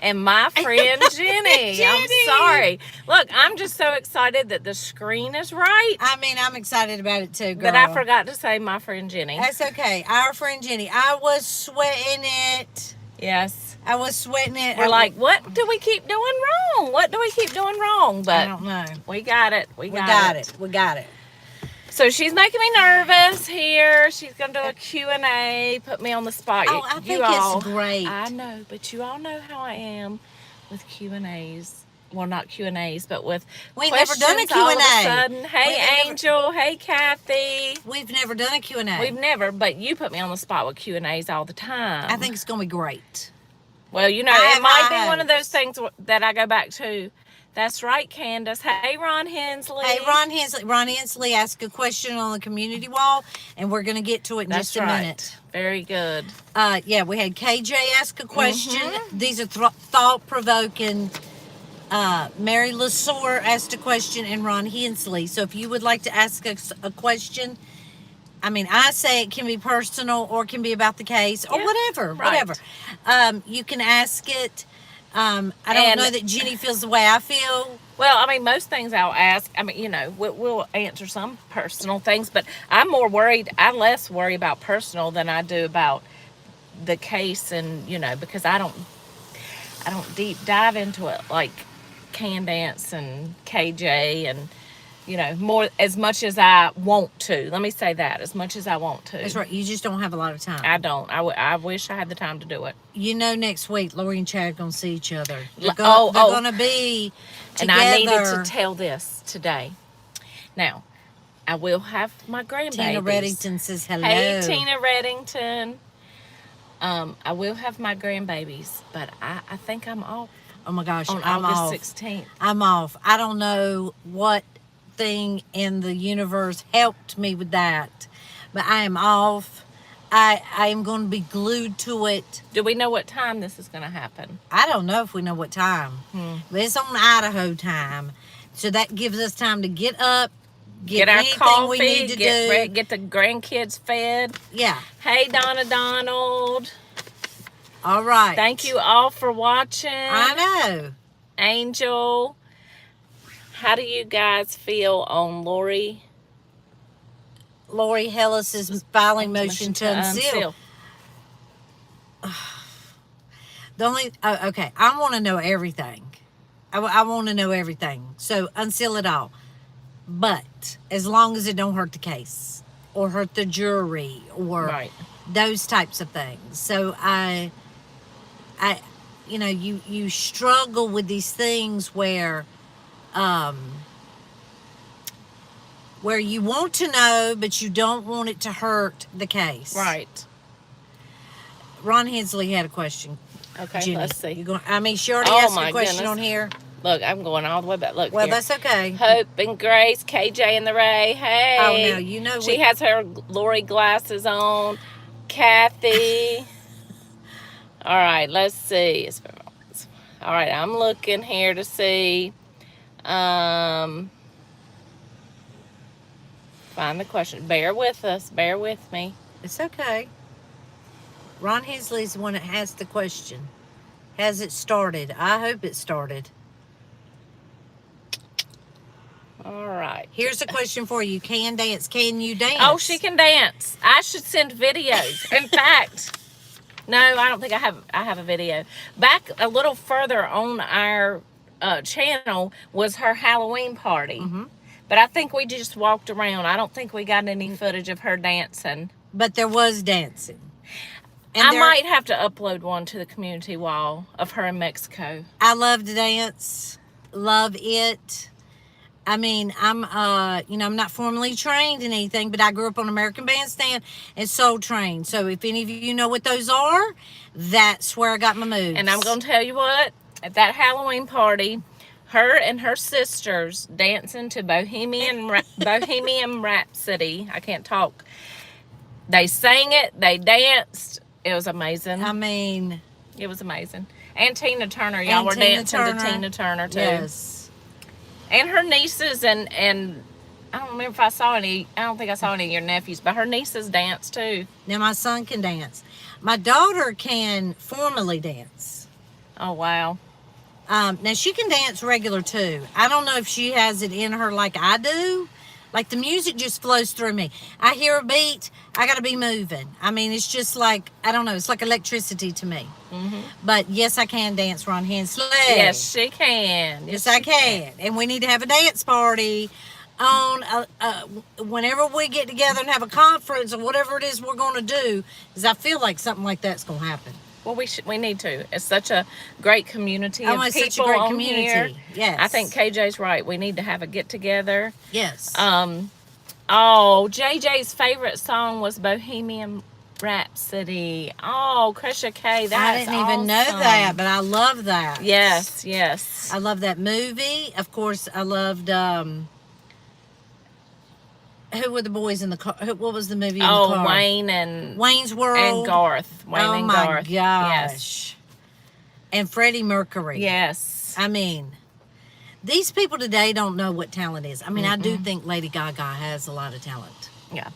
and my friend Jenny. I'm sorry. Look, I'm just so excited that the screen is right. I mean, I'm excited about it too, girl. But I forgot to say my friend Jenny. That's okay. Our friend Jenny. I was sweating it. Yes. I was sweating it. We're like, what do we keep doing wrong? What do we keep doing wrong? But I don't know. We got it. We got it. We got it. So she's making me nervous here. She's going to do a Q&A, put me on the spot. Oh, I think it's great. I know, but you all know how I am with Q&As. Well, not Q&As, but with We've never done a Q&A. All of a sudden. Hey, Angel. Hey, Kathy. We've never done a Q&A. We've never, but you put me on the spot with Q&As all the time. I think it's going to be great. Well, you know, it might be one of those things that I go back to. That's right, Candace. Hey, Ron Hensley. Hey, Ron Hensley. Ron Hensley asked a question on the community wall, and we're going to get to it in just a minute. Very good. Yeah, we had KJ ask a question. These are thought-provoking. Mary LaSour asked a question, and Ron Hensley. So if you would like to ask us a question, I mean, I say it can be personal or it can be about the case or whatever. You can ask it. I don't know that Jenny feels the way I feel. Well, I mean, most things I'll ask. I mean, you know, we'll answer some personal things, but I'm more worried. I less worry about personal than I do about the case, and you know, because I don't deep dive into it like Candace and KJ and. You know, more as much as I want to. Let me say that, as much as I want to. That's right. You just don't have a lot of time. I don't. I wish I had the time to do it. You know, next week, Lori and Chad are going to see each other. They're going to be together. And I needed to tell this today. Now, I will have my grandbabies. Tina Reddington says hello. Hey, Tina Reddington. I will have my grandbabies, but I think I'm off. Oh, my gosh. On I'm August 16th. I'm off. I don't know what thing in the universe helped me with that, but I am off. I am going to be glued to it. Do we know what time this is going to happen? I don't know if we know what time, but it's on Idaho time, so that gives us time to get up, get our anything coffee, we need to do, get the grandkids fed. Yeah. Hey, Donna Donald. All right. Thank you all for watching. I know. Angel. How do you guys feel on Lori Hellis's filing motion to unseal? The only okay, I want to know everything. I want to know everything. So unseal it all, but as long as it don't hurt the case or hurt the jury or those types of things. So I, you know, you struggle with these things where you want to know, but you don't want it to hurt the case. Right. Ron Hensley had a question. Okay, Jenny, let's see. She already asked a question on here. Look, I'm going all the way back. Look, well, here. That's okay. Hope and Grace, KJ and the Ray. Hey. Oh, no, you know. She has her Lori glasses on. Kathy. All right, let's see. All right, I'm looking here to see. Find the question. Bear with us. Bear with me. It's okay. Ron Hensley's the one that has the question. Has it started? I hope it started. All right. Here's a question for you. Can you dance? Oh, she can dance. I should send videos. In fact, no, I don't think I have a video. Back a little further on our channel was her Halloween party. But I think we just walked around. I don't think we got any footage of her dancing. But there was dancing. And I might have to upload one to the community wall of her in Mexico. I love to dance. Love it. I mean, I'm not formally trained in anything, but I grew up on American Bandstand and Soul Train. So if any of you know what those are, that's where I got my moves. And I'm going to tell you what, at that Halloween party, her and her sisters dancing to Bohemian Rhapsody. I can't talk. They sang it. They danced. It was amazing. I mean, it was amazing. And Tina Turner. Y'all were dancing to Tina Turner, too. Yes. And her nieces and I don't remember if I saw any. I don't think I saw any of your nephews, but her nieces dance, too. Now, my son can dance. My daughter can formally dance. Oh, wow. Now she can dance regular too. I don't know if she has it in her like I do. Like the music just flows through me. I hear a beat, I gotta be moving. I mean, it's just like, I don't know, it's like electricity to me. Mm-hmm. But yes, I can dance Ron Hensley. Yes, she can. Yes, I can. And we need to have a dance party on whenever we get together and have a conference or whatever it is we're going to do. Because I feel like something like that's going to happen. Well, we need to. It's such a great community of It's people such a great on community. here. Yes. I think KJ's right. We need to have a get together. Yes. Oh, JJ's favorite song was Bohemian Rhapsody. Oh, Krisha K, that's I didn't even know awesome. that, but I love that. Yes, yes. I love that movie. Of course, I loved who were the boys in the car? What was the movie in the car? Wayne and Wayne's World. and Garth. Wayne and my Garth. gosh. And Freddie Mercury. Yes. I mean, these people today don't know what talent is. I mean, I do think Lady Gaga has a lot of talent. Yeah.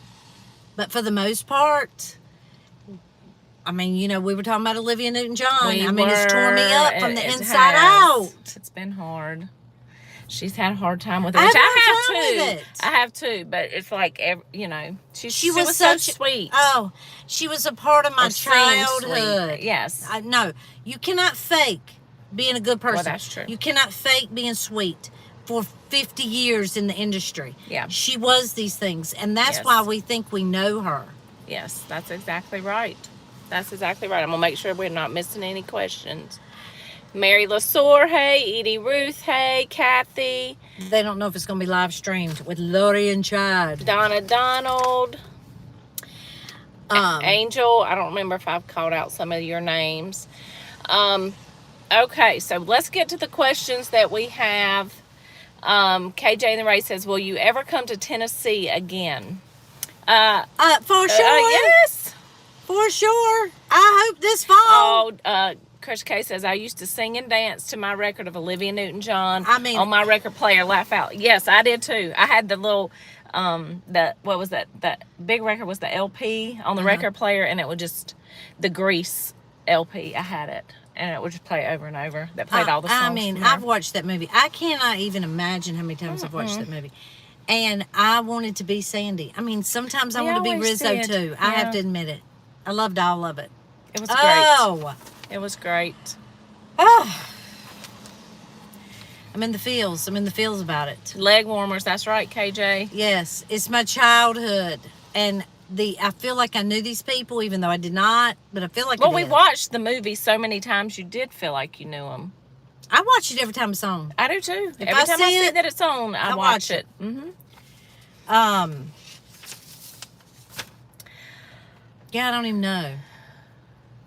But for the most part, I mean, you know, we were talking about Olivia Newton-John. It's torn me up from the inside out. It's been hard. She's had a hard time with it. I Which have I a have hard time with too. it. I have too. But it's like, you know, she was so such sweet. Oh, she was a part of my Or seemed childhood. sweet. Yes. No, you cannot fake being a good person. Well, that's true. You cannot fake being sweet for 50 years in the industry. Yeah. She was these things, and that's Yes. why we think we know her. Yes, that's exactly right. That's exactly right. I'm going to make sure we're not missing any questions. Mary LaSour, hey. Edie Ruth, hey. Kathy. They don't know if it's going to be live streamed with Lori and Chad. Donna Donald. Angel. I don't remember if I've called out some of your names. Okay, so let's get to the questions that we have. KJ in the Ray says, will you ever come to Tennessee again? For sure. Yes. For sure. I hope this fall. Oh, Chris K says, I used to sing and dance to my record of Olivia Newton-John on my record player, Laugh Out. Yes, I did too. I had the little, what was that? That big record was the LP on the record player, and it was just the Grease LP. I had it, and it would just play over and over. That played all the songs. I mean, I've watched that movie. I cannot even imagine how many times I've watched that movie. And I wanted to be Sandy. I mean, sometimes I want to be Rizzo too. I have to admit it. I loved all of it. It was great. Oh. It was great. Oh. I'm in the feels. I'm in the feels about it. Leg warmers. That's right, KJ. Yes. It's my childhood. And I feel like I knew these people, even though I did not. But I feel like we watched the movie so many times, you did feel like you knew them. I watch it every time it's on. I do too. If every I time I see see it, that it's on, I watch it. Yeah, I don't even know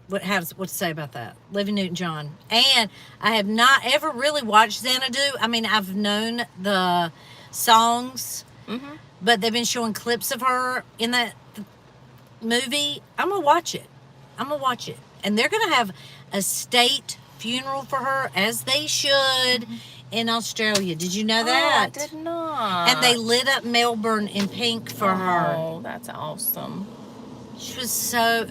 what to say about that. Olivia Newton-John. And I have not ever really watched Xanadu. I mean, I've known the songs, but they've been showing clips of her in that movie. I'm going to watch it. And they're going to have a state funeral for her, as they should, in Australia. Did you know that? I did not. And they lit up Melbourne in pink for her. Oh, that's awesome. She was so,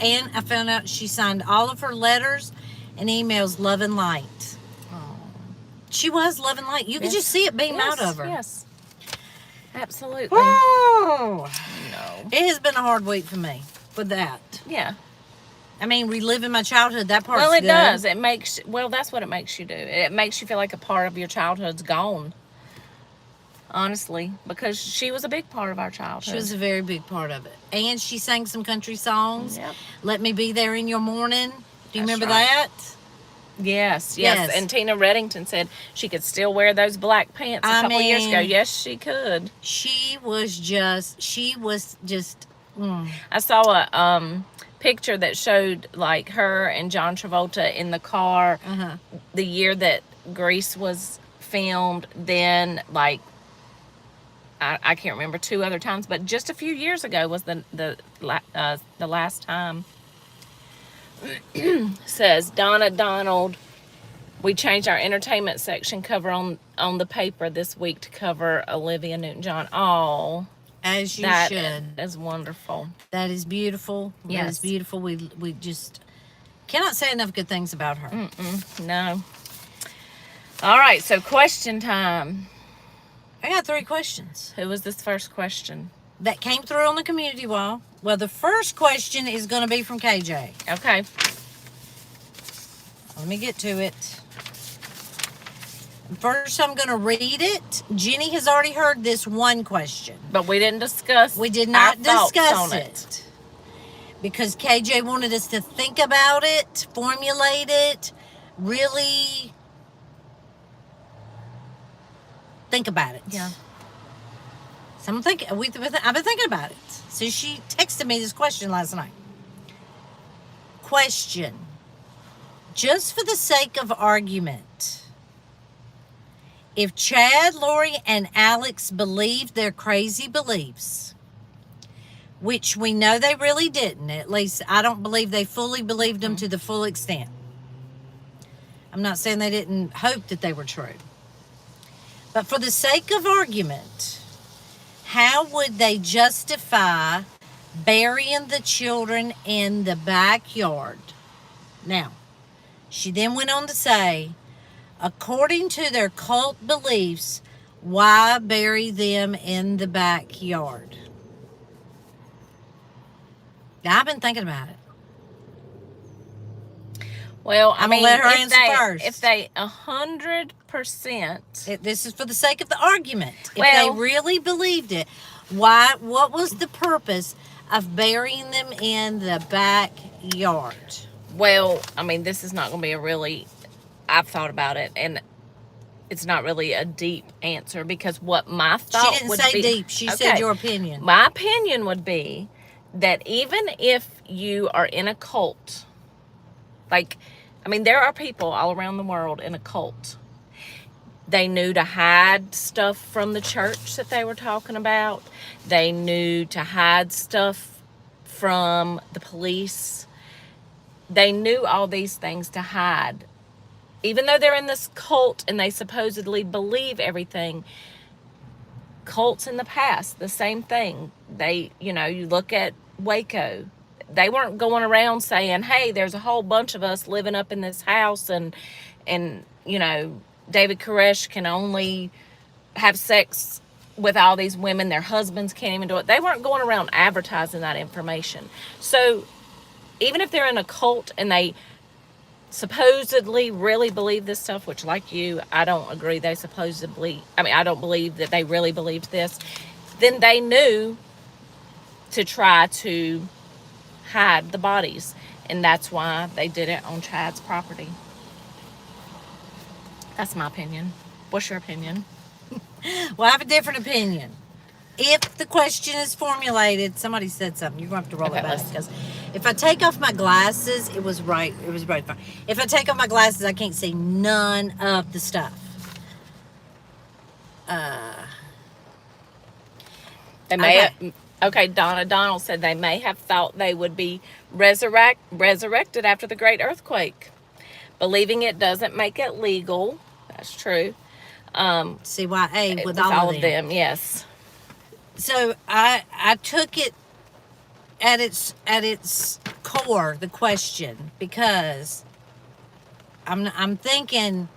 and I found out she signed all of her letters and emails love and light. Oh. She was love and light. You could just see it beam out of her. Yes. Absolutely. Oh, No. it has been a hard week for me with that. Yeah. I mean, reliving my childhood, that part's Well, it good. does. That's what it makes you do. It makes you feel like a part of your childhood's gone. Honestly, because she was a big part of our childhood. She was a very big part of it. And she sang some country songs. Yep. Let Me Be There in Your Morning. Do you That's remember right. that? Yes. Yes. And Tina Reddington said she could still wear those black pants a couple years ago. Yes, she could. She was just. I saw a picture that showed like her and John Travolta in the car the year that Grease was filmed. Then like I can't remember 2 other times, but just a few years ago was the last time. Says Donna Donald, we changed our entertainment section cover on the paper this week to cover Olivia Newton-John. Oh, As you that should. is wonderful. That is beautiful. That Yes. is beautiful. We just, Cannot say enough good things about her. No. All right, so question time. I got 3 questions Who was this first question? that came through on the community wall. Well, the first question is going to be from KJ. Okay. Let me get to it. First, I'm going to read it. Jenny has already heard this one question. But we didn't discuss. We did not our thoughts discuss on it because KJ wanted us to think about it, formulate it, really think about it. Yeah. So I've been thinking about it. So she texted me this question last night. Question. Just for the sake of argument, if Chad, Lori, and Alex believed their crazy beliefs, which we know they really didn't, at least I don't believe they fully believed them to the full extent. I'm not saying they didn't hope that they were true. But for the sake of argument, how would they justify burying the children in the backyard? Now, she then went on to say, according to their cult beliefs, why bury them in the backyard? Now, I've been thinking about it. Well, I I'm mean, gonna let her if answer they, first. If they 100%, This is for the sake of the argument. If Well- they really believed it, why? What was the purpose of burying them in the backyard? well, I mean, this is not going to be a really. I've thought about it, and it's not really a deep answer because what my thought She didn't would say be, deep. She said Okay. your opinion. My opinion would be that even if you are in a cult, like, I mean, there are people all around the world in a cult. They knew to hide stuff from the church that they were talking about. They knew to hide stuff from the police. They knew all these things to hide. Even though they're in this cult and they supposedly believe everything, cults in the past, the same thing. They, you look at Waco. They weren't going around saying, hey, there's a whole bunch of us living up in this house and David Koresh can only have sex with all these women. Their husbands can't even do it. They weren't going around advertising that information. So even if they're in a cult and they supposedly really believe this stuff, which like you, I don't agree I don't believe that they really believed this, then they knew to try to hide the bodies. And that's why they did it on Chad's property. That's my opinion. What's your opinion? Well, I have a different opinion. If the question is formulated, somebody said something. You're going to have to roll Okay, it back let's- because if I take off my glasses, it was right fine. If I take off my glasses, I can't see none of the stuff. They may Okay. okay, Donna Donald said they may have thought they would be resurrected after the great earthquake. Believing it doesn't make it legal. That's true. CYA with all of them. Yes. So I took it at its core, the question, because I'm thinking,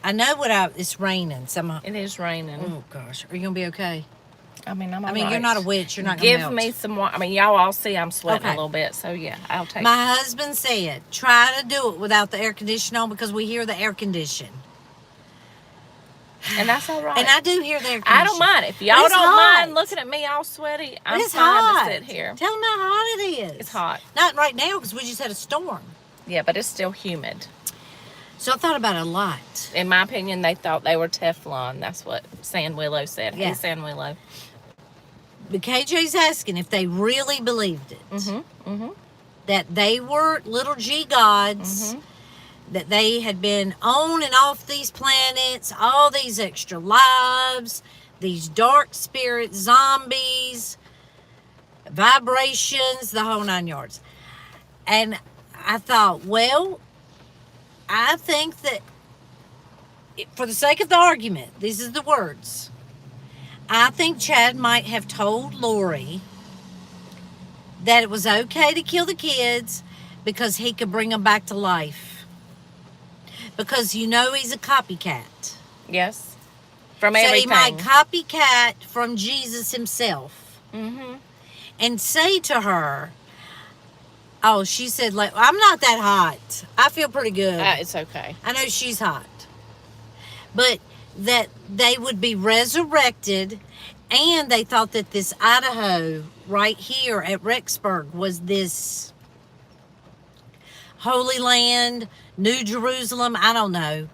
I know it's raining. It is raining. Oh gosh, are you gonna be okay? I mean, I'm I mean, alright. you're not a witch. You're not gonna Give melt. me some water. I mean, y'all all see I'm sweating Okay. a little bit, so yeah, I'll take My husband said, try to do it without the air conditioner on because we hear the air condition. and that's all right. And I do hear the air conditioner. I don't mind. If y'all It's don't hot. mind looking at me all sweaty, I'm It's fine hot. to sit here. Tell them how hot it is. It's hot. Not right now because we just had a storm. Yeah, but it's still humid. So I thought about it a lot. In my opinion, they thought they were Teflon. That's what San Willow said. Yeah. Hey, San Willow. But KJ's asking if they really believed it. That they were little G gods. That they had been on and off these planets, all these extra lives, these dark spirits, zombies, vibrations, the whole 9 yards. And I thought, well, I think that for the sake of the argument, these are the words. I think Chad might have told Lori that it was okay to kill the kids because he could bring them back to life. Because you know he's a copycat. Yes. From So he everything. might copycat from Jesus himself. Mm-hmm. And say to her, oh, she said, like, I'm not that hot. I feel pretty good. It's okay. I know she's hot. But that they would be resurrected, and they thought that this Idaho right here at Rexburg was this Holy Land, New Jerusalem. I don't know.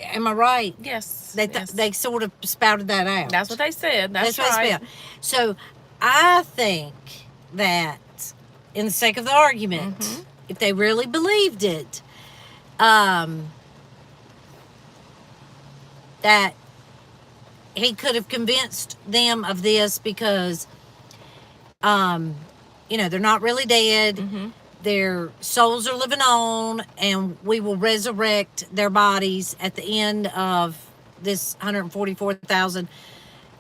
Am I right? Yes. They they sort of spouted that out. That's what they said. That's what right. it's about. So I think that, in the sake of the argument, Mm-hmm. if they really believed it, that he could have convinced them of this because, they're not really dead. Mm-hmm. Their souls are living on, and we will resurrect their bodies at the end of this 144,000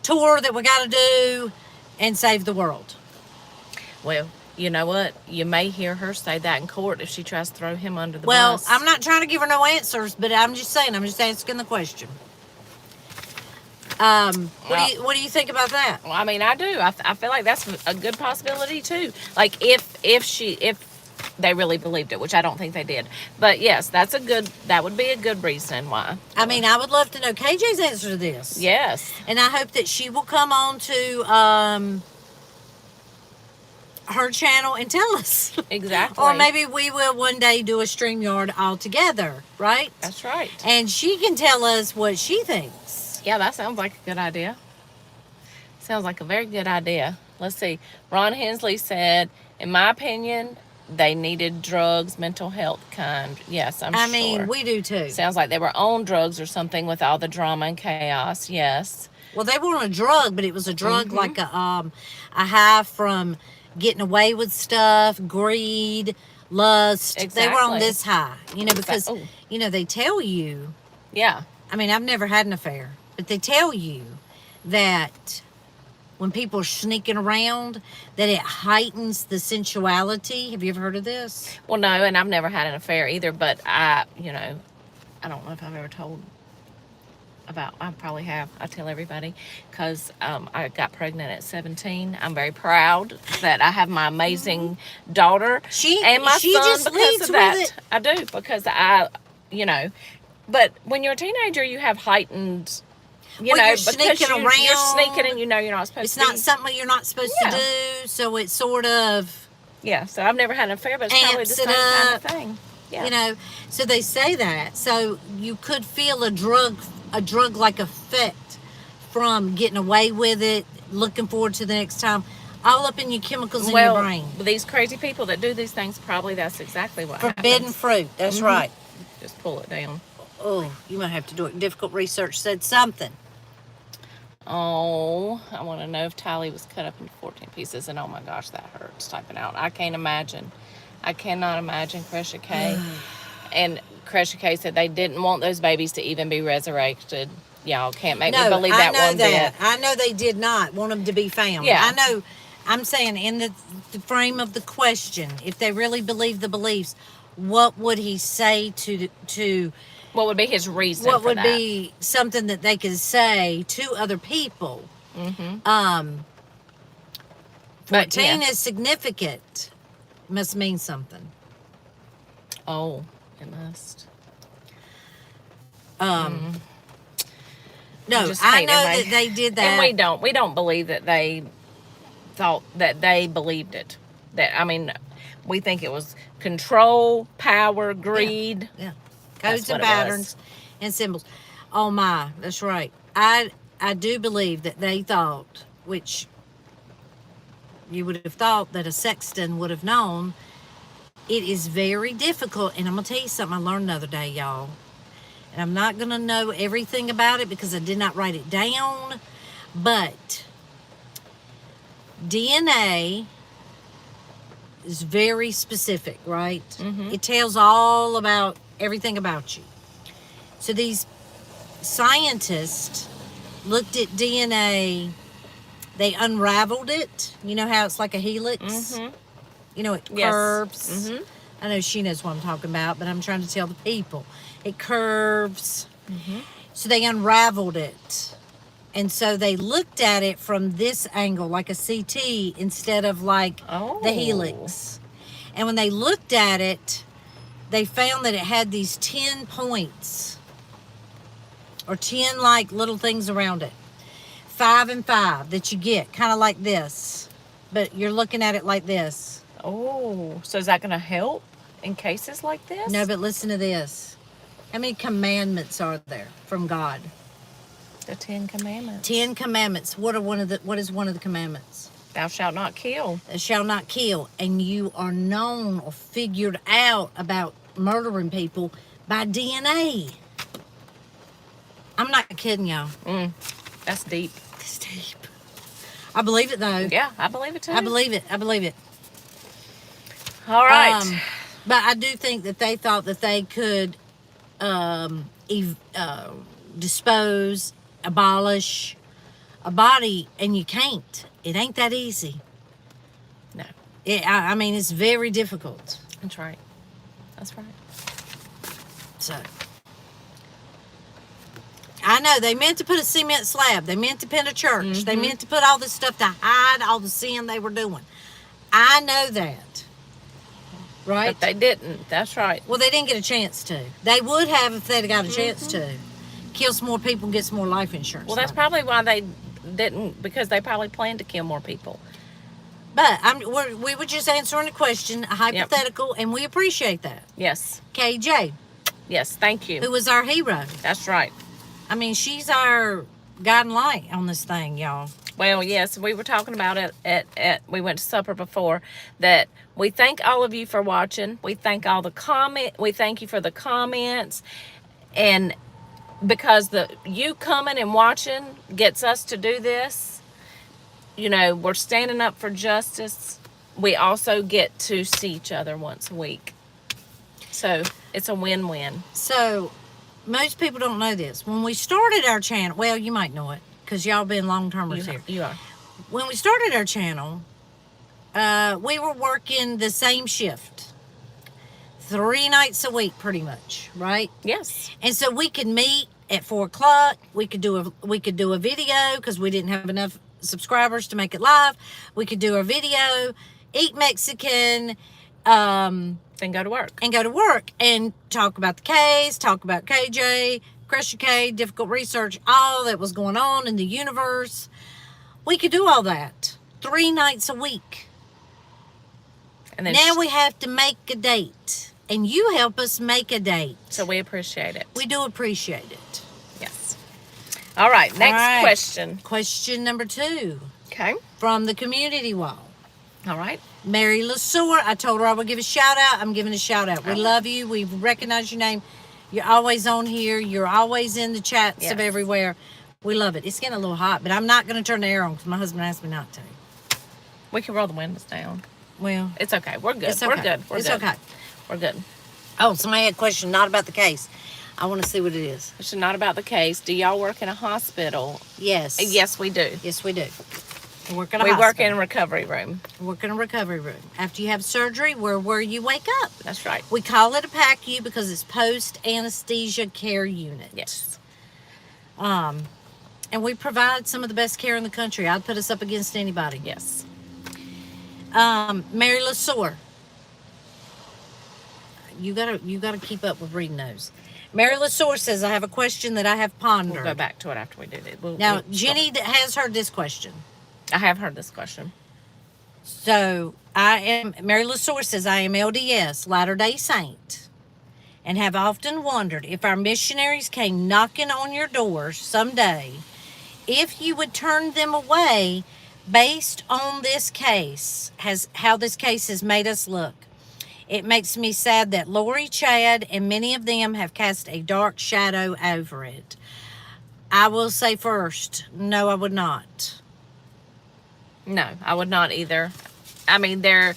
tour that we got to do and save the world. Well, you know what? You may hear her say that in court if she tries to throw him under the Well, bus. I'm not trying to give her no answers, but I'm just saying, I'm just asking the question. What do you think about that? Well, I mean, I do. I feel like that's a good possibility too. Like if they really believed it, which I don't think they did. But yes, that would be a good reason why. I mean, I would love to know KJ's answer to this. Yes. And I hope that she will come on to her channel and tell us. Exactly. Or maybe we will one day do a StreamYard all together, right? That's right. And she can tell us what she thinks. Yeah, that sounds like a good idea. Sounds like a very good idea. Let's see. Ron Hensley said, in my opinion, they needed drugs, mental health kind. Yes, I'm sure. I mean, we do too. Sounds like they were on drugs or something with all the drama and chaos. Yes. Well, they weren't a drug, but it was a drug like a high from getting away with stuff, greed, lust. Exactly. They were on this high, because, Oh. They tell you, Yeah. I mean, I've never had an affair, but they tell you that when people are sneaking around, that it heightens the sensuality. Have you ever heard of this? Well, no, and I've never had an affair either, but I don't know if I've ever told about, I probably have. I tell everybody because I got pregnant at 17. I'm very proud that I have my amazing daughter and my she son just because leads of with that. it. I do, because but when you're a teenager, you have heightened, You're because sneaking you're around. sneaking and you're not supposed It's to be. not something you're not supposed Yeah. to do, so it's sort of, Yeah, so I've never had an affair, but it's probably the amps same it kind up. of thing. Yeah. So they say that. So you could feel a drug-like effect from getting away with it, looking forward to the next time, all up in your chemicals in your brain. These crazy people that do these things, probably that's exactly what Forbidden happens. fruit. That's Mhm. right. Just pull it down. Oh, you might have to do it. Difficult research said something. Oh, I want to know if Tally was cut up into 14 pieces, and oh my gosh, that hurts typing out. I can't imagine. I cannot imagine Cresha K. And Cresha K said they didn't want those babies to even be resurrected. Y'all can't make me believe that one bit. I know they did not want them to be found. Yeah. I know. I'm saying in the frame of the question, if they really believe the beliefs, what would he say to What would be his reason what for would that? be something that they could say to other people? Mm-hmm. 14 is significant. Must mean something. Oh, it must. No, just I hate know it. that they did that. And we don't believe that they thought that they believed it. That, I mean, we think it was control, power, greed. Yeah. That's Codes what and it patterns and symbols. Oh my, that's right. I do believe that they thought, which you would have thought that a sexton would have known, it is very difficult. And I'm going to tell you something I learned the other day, y'all. And I'm not going to know everything about it because I did not write it down. But DNA is very specific, right? Mhm. It tells all about everything about you. So these scientists looked at DNA, they unraveled it. You know how it's like a helix? Mm-hmm. You know, it Yes. curves Mhm. I know she knows what I'm talking about, but I'm trying to tell the people. It curves. So they unraveled it. And so they looked at it from this angle, like a CT, instead of like Oh. the helix. And when they looked at it, they found that it had these 10 points, or 10 like little things around it. 5 and 5 that you get, kind of like this. But you're looking at it like this. Oh, so is that going to help in cases like this? No, but listen to this. How many commandments are there from God? The 10 Commandments. 10 commandments. What is one of the commandments? Thou shalt not kill. Thou shalt not kill. And you are known or figured out about murdering people by DNA. I'm not kidding y'all. That's deep. It's deep. I believe it though. Yeah, I believe it too. I believe it. I believe it. All right. But I do think that they thought that they could dispose, abolish a body, and you can't. It ain't that easy. No, I mean, it's very difficult. that's right. That's right. So, I know they meant to put a cement slab. They meant to pin a church. They meant to put all this stuff to hide all the sin they were doing. I know that. Right? But they didn't. That's right. Well, they didn't get a chance to. They would have if they'd got a chance to. Kill some more people and get some more life insurance. Well, that's money. probably why they didn't, because they probably planned to kill more people. But we were just answering a question, a hypothetical, and we appreciate that. Yes. KJ, Yes. Thank you. who was our hero. That's right. I mean, she's our guiding light on this thing, y'all. Well, yes, we were talking about it at we went to supper before, that we thank all of you for watching. We thank we thank you for the comments, and because you coming and watching gets us to do this. You know, we're standing up for justice. We also get to see each other once a week. So it's a win-win. So, most people don't know this. When we started our channel, well, you might know it, because y'all been long-termers here. You are. When we started our channel, we were working the same shift. 3 nights a week, pretty much, right? Yes. And so we could meet at 4 o'clock. We could do a video because we didn't have enough subscribers to make it live. We could do a video, eat Mexican, Then go to work. and talk about the case, talk about KJ, Crusher K, difficult research, all that was going on in the universe. We could do all that 3 nights a week. And then Now we have to make a date, and you help us make a date. so we appreciate it. We do appreciate it. Yes. All right. Next right. question. Question number 2 Okay. from the community wall. All right. Mary LaSour, I told her I would give a shout out. I'm giving a shout out. We love you. We recognize your name. You're always on here. You're always in the chats of Yes. everywhere. We love it. It's getting a little hot, but I'm not going to turn the air on because my husband asked me not to. We can roll the windows down. Well, It's okay. We're good. it's okay. We're good. We're It's good. okay. We're good. Oh, somebody had a question, not about the case. I want to see what it is. It's not about the case. Do y'all work in a hospital? Yes. Yes, we do. Yes, we do. We work in a We work hospital. in a recovery room. We work in a recovery room. After you have surgery, we're where you wake up. That's right. We call it a PACU because it's post-anesthesia care unit. Yes. And we provide some of the best care in the country. I'd put us up against anybody. Yes. Mary LaSour. You gotta keep up with reading those. Mary LaSour says, I have a question that I have pondered. We'll go back to it after we do it. Now, Jenny has heard this question. I have heard this question. So, Mary LaSour says, I am LDS, Latter-day Saint, and have often wondered if our missionaries came knocking on your doors someday, if you would turn them away based on this case, how this case has made us look. It makes me sad that Lori, Chad, and many of them have cast a dark shadow over it. I will say first, no, I would not. No, I would not either. I mean, there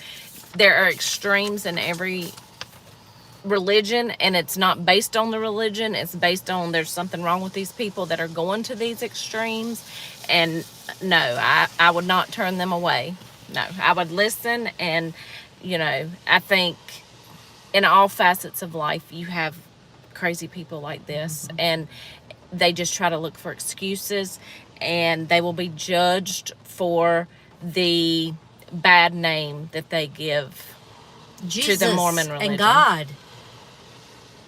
are extremes in every religion, and it's not based on the religion. It's based on there's something wrong with these people that are going to these extremes. And no, I would not turn them away. No, I would listen, and, you know, I think in all facets of life, you have crazy people like this, and they just try to look for excuses, and they will be judged for the bad name that they give Jesus to the Mormon religion. and God.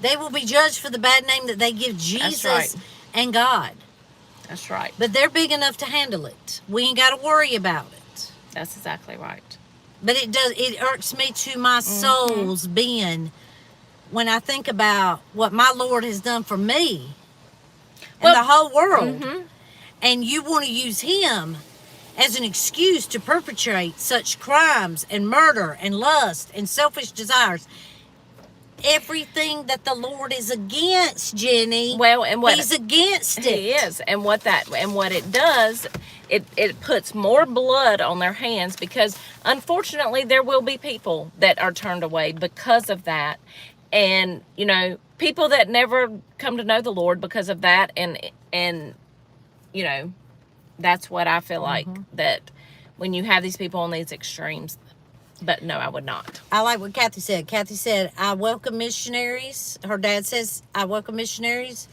They will be judged for the bad name that they give Jesus right. and God. That's right. But they're big enough to handle it. We ain't got to worry about it. That's exactly right. But it irks me to my soul's being when I think about what my Lord has done for me and the whole world. And you want to use him as an excuse to perpetrate such crimes and murder and lust and selfish desires. Everything that the Lord is against, Jenny. Well, and what he's against it. He is, and what it does, it puts more blood on their hands, because unfortunately there will be people that are turned away because of that, and you know, people that never come to know the Lord because of that, and you know, that's what I feel like, that when you have these people on these extremes. But no, I would not. I like what Kathy said. Kathy said, I welcome missionaries. Her dad says, I welcome missionaries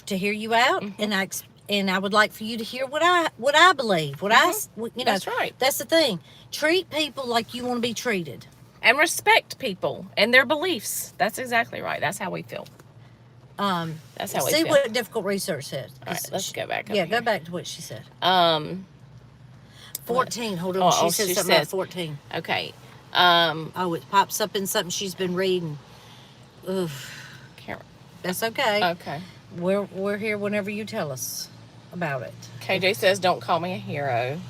to hear you out. And I would like for you to hear what I believe. That's right. That's the thing. Treat people like you want to be treated. And respect people and their beliefs. That's exactly right. That's how we feel. That's how we feel. See what difficult research says. All right, let's go back up Yeah, here. go back to what she said. 14. Hold on. She said something about 14. Okay. It pops up in something she's been reading. Oof. That's okay. Okay. We're here whenever you tell us about it. KJ says, don't call me a hero.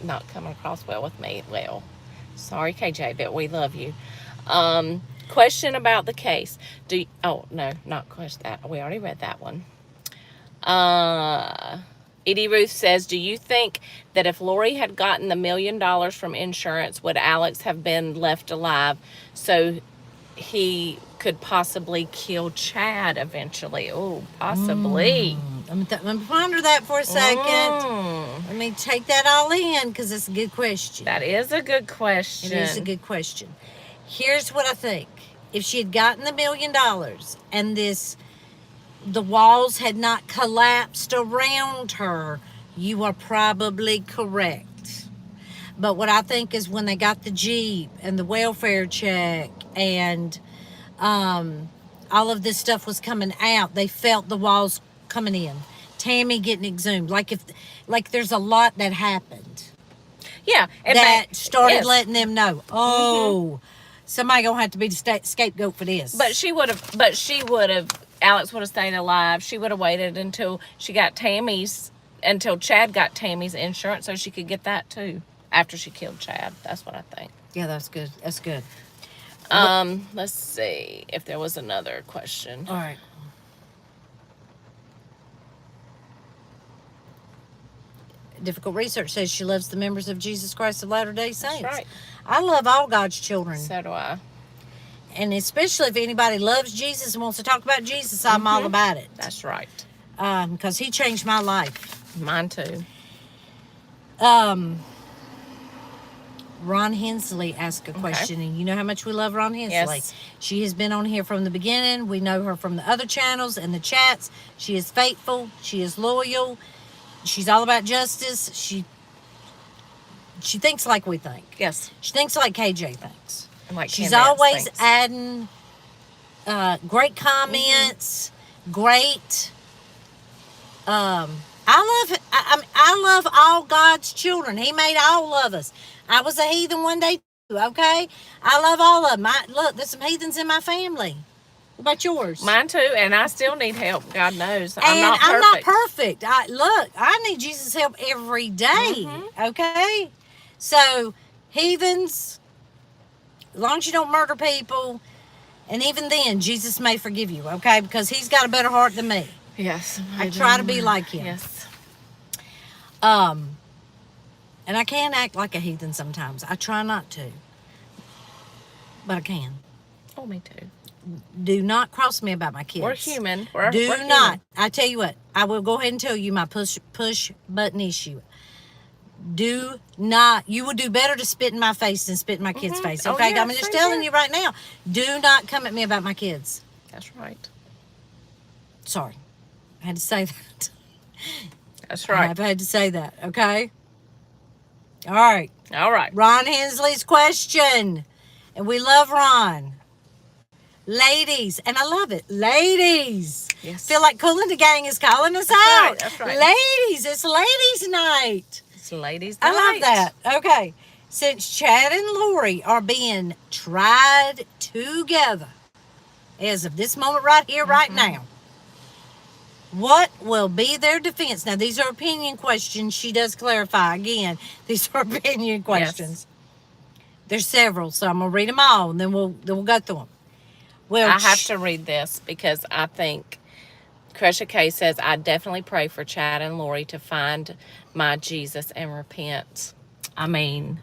Not coming across well with me. Well, sorry, KJ, but we love you. Question about the case. No, not question that. We already read that one. Edie Ruth says, do you think that if Lori had gotten the $1 million from insurance, would Alex have been left alive so he could possibly kill Chad eventually? Oh, possibly. Let me ponder that for a second. Let me take that all in, because it's a good question. That is a good question. It is a good question. Here's what I think. If she had gotten the $1 million and the walls had not collapsed around her, you are probably correct. But what I think is when they got the Jeep and the welfare check and all of this stuff was coming out, they felt the walls coming in. Tammy getting exhumed. Like there's a lot that happened. Yeah. And that started letting them know, somebody gonna have to be the scapegoat for this. But she would have, Alex would have stayed alive. She would have waited until Chad got Tammy's insurance so she could get that too after she killed Chad. That's what I think. Yeah, that's good. That's good. Let's see if there was another question. All right. Difficult Research says she loves the members of Jesus Christ of Latter-day Saints. That's right. I love all God's children. So do I. And especially if anybody loves Jesus and wants to talk about Jesus, I'm all about it. That's right. Because he changed my life. Mine too. Ron Hensley asked a question, and you know how much we love Ron Hensley. Yes. She has been on here from the beginning. We know her from the other channels and the chats. She is faithful. She is loyal. She's all about justice. She thinks like we think. Yes. She thinks like KJ thinks. And like she's Ken Vance always thinks. adding great comments, great. I love all God's children. He made all of us. I was a heathen one day too. Okay, I love all of them. Look, there's some heathens in my family. What about yours? Mine too, and I still need help. God knows. I'm not perfect. I need Jesus' help every day. Okay, so heathens, as long as you don't murder people, and even then, Jesus may forgive you. Okay, because he's got a better heart than me. Yes, I try to be like him. Yes. And I can act like a heathen sometimes. I try not to, but I can. Oh, me too. Do not cross me about my kids. We're human. Do we're not. Human. I tell you what. I will go ahead and tell you my push button issue. Do not. You would do better to spit in my face than spit in my kids' face. Oh, Okay, yeah, I'm just same telling here. you right now. Do not come at me about my kids. That's right. Sorry, I had to say that. That's I've right. had to say that. Okay. All right. All right. Ron Hensley's question, and we love Ron. Ladies, and I love it. Ladies, Yes. feel like Cool and the Gang is calling us That's out. right, that's right. Ladies, it's ladies' night. It's ladies' I love night. that. Okay. Since Chad and Lori are being tried together, as of this moment right here, right now, what will be their defense? Now, these are opinion questions. She does clarify again. These are opinion questions. There's several, so I'm gonna read them all, and then we'll go through them. Well, I have to read this because I think Cresha K says, I definitely pray for Chad and Lori to find my Jesus and repent. I mean,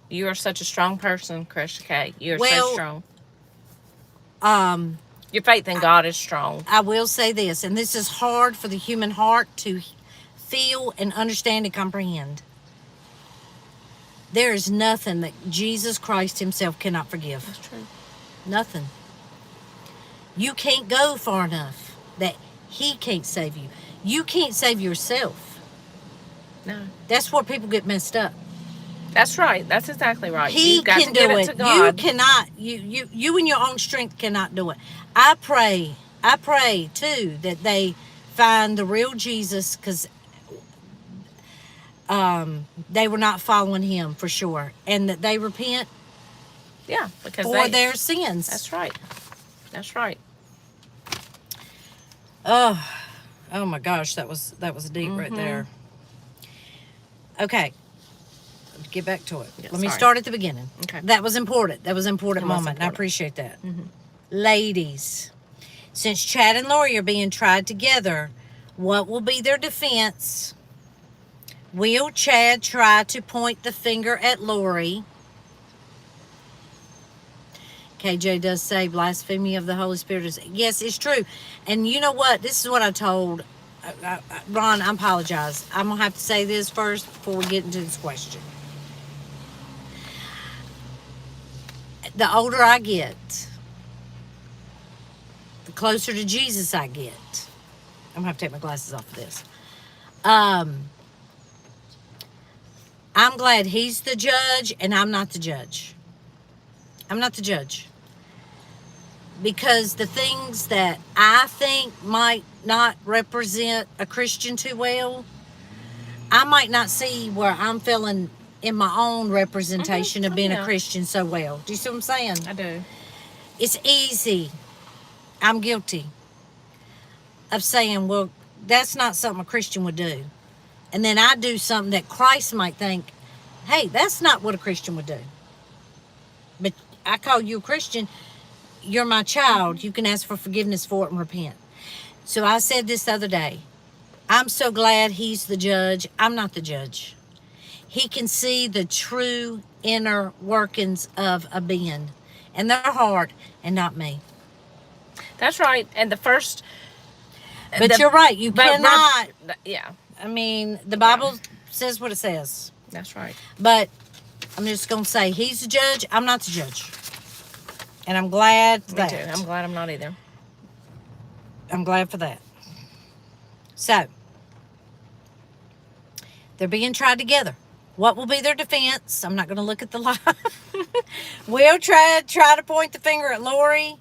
you are such a strong person, Cresha K. You are so strong. Your faith in God is strong. I will say this, and this is hard for the human heart to feel and understand and comprehend. There is nothing that Jesus Christ himself cannot forgive. That's true. Nothing. You can't go far enough that he can't save you. You can't save yourself. No. That's where people get messed up. That's right. That's exactly right. He You've got can to give do it it. to God. You cannot. You in your own strength cannot do it. I pray too that they find the real Jesus, because they were not following him for sure, and that they repent Yeah, because for their sins. That's right. That's right. Oh my gosh, that was deep right there. Okay, let's get back to it. Yeah, Let me sorry. start at the beginning. Okay. That was important. That was an important It was moment. And I important. appreciate that. Ladies, since Chad and Lori are being tried together, what will be their defense? Will Chad try to point the finger at Lori? KJ does say blasphemy of the Holy Spirit is, yes, it's true. And you know what? This is what I told Ron. I apologize. I'm gonna have to say this first before we get into this question. The older I get, the closer to Jesus I get. I'm gonna have to take my glasses off for this. I'm glad he's the judge and I'm not the judge. I'm not the judge. Because the things that I think might not represent a Christian too well, I might not see where I'm feeling in my own representation of being a Christian so well. Do you see what I'm saying? I do. It's easy. I'm guilty of saying, well, that's not something a Christian would do. And then I do something that Christ might think, hey, that's not what a Christian would do. But I call you a Christian. You're my child. You can ask for forgiveness for it and repent. So I said this the other day. I'm so glad he's the judge. I'm not the judge. He can see the true inner workings of a being and their heart, and not me. That's right. And the first... But you're right. You cannot. Yeah. I mean, the Bible says what it says. That's right. But I'm just going to say he's the judge. I'm not the judge. And I'm glad Me that. too. I'm glad I'm not either. I'm glad for that. So, they're being tried together. What will be their defense? I'm not going to look at the lie. Will try to point the finger at Lori.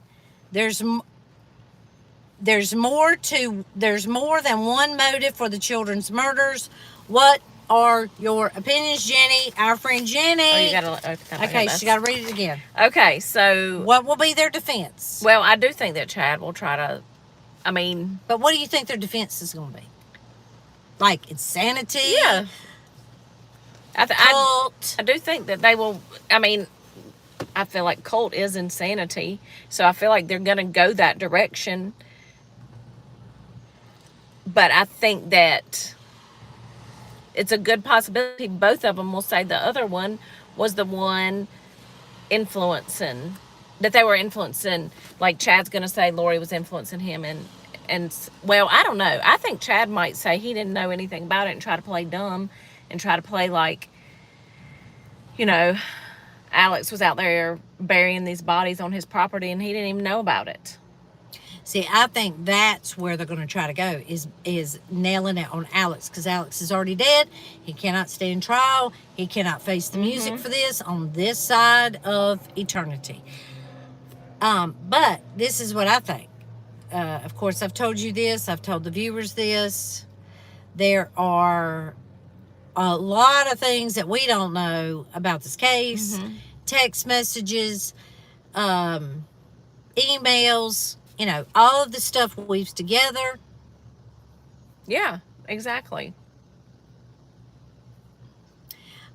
There's more than one motive for the children's murders. What are your opinions, Jenny? Our friend Jenny. Oh, you gotta Okay, she got to read it again. Okay, so... What will be their defense? Well, I do think that Chad will try to... I mean... But what do you think their defense is going to be? Like insanity? Yeah. Cult? I do think that they will... I mean, I feel like cult is insanity. So I feel like they're going to go that direction. But I think that it's a good possibility both of them will say the other one was the one influencing, that they were influencing. Like Chad's going to say Lori was influencing him, and well, I don't know. I think Chad might say he didn't know anything about it and try to play dumb and try to play like, you know, Alex was out there burying these bodies on his property and he didn't even know about it. See, I think that's where they're going to try to go is nailing it on Alex, because Alex is already dead. He cannot stand trial. He cannot face the music for this on this side of eternity. But this is what I think. Of course, I've told you this. I've told the viewers this. There are a lot of things that we don't know about this case. Text messages, emails, you know, all of the stuff weaves together. Yeah, exactly.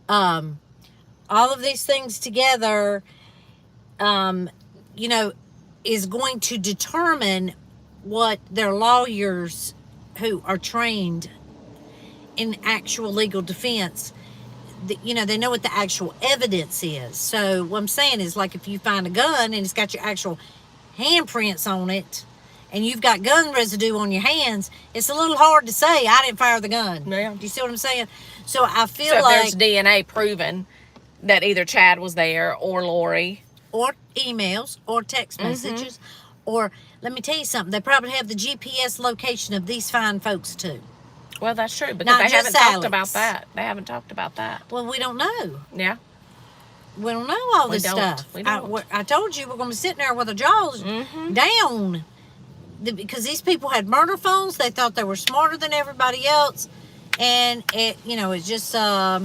All of these things together, you know, is going to determine what their lawyers who are trained in actual legal defense, you know, they know what the actual evidence is. So what I'm saying is, like, if you find a gun and it's got your actual handprints on it and you've got gun residue on your hands, it's a little hard to say I didn't fire the gun. Yeah. Do you see what I'm saying? So I feel So like if there's DNA proving that either Chad was there or Lori, or emails or text messages, or let me tell you something, they probably have the GPS location of these fine folks too. well, that's true because Not they haven't just talked about Alex. that. They haven't talked about that. Well, we don't know. Yeah. We don't know all We this don't. stuff. We don't. I told you we're going to be sitting there with our jaws down, because these people had murder phones. They thought they were smarter than everybody else, and it, you know, it's just Yeah,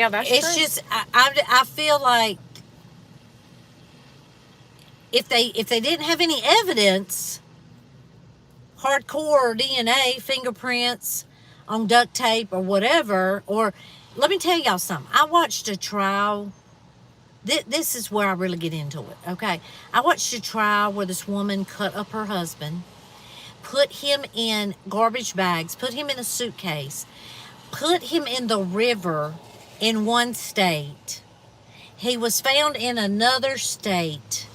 that's it's true. just I feel like if they didn't have any evidence, hardcore DNA, fingerprints on duct tape or whatever, or let me tell y'all something. I watched a trial. This is where I really get into it, okay? I watched a trial where this woman cut up her husband, put him in garbage bags, put him in a suitcase, put him in the river in one state. He was found in another state.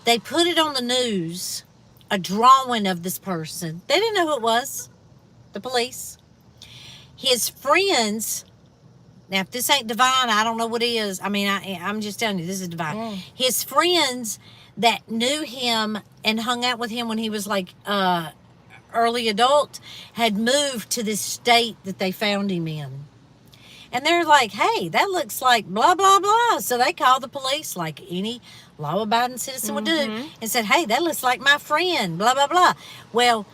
They put it on the news, a drawing of this person. They didn't know who it was, the police. His friends, now if this ain't divine, I don't know what is. I mean, I'm just telling you, this is divine. His friends that knew him and hung out with him when he was like early adult had moved to this state that they found him in. And they're like, hey, that looks like blah, blah, blah. So they called the police like any law-abiding citizen would do and said, hey, that looks like my friend, blah, blah, blah. Well,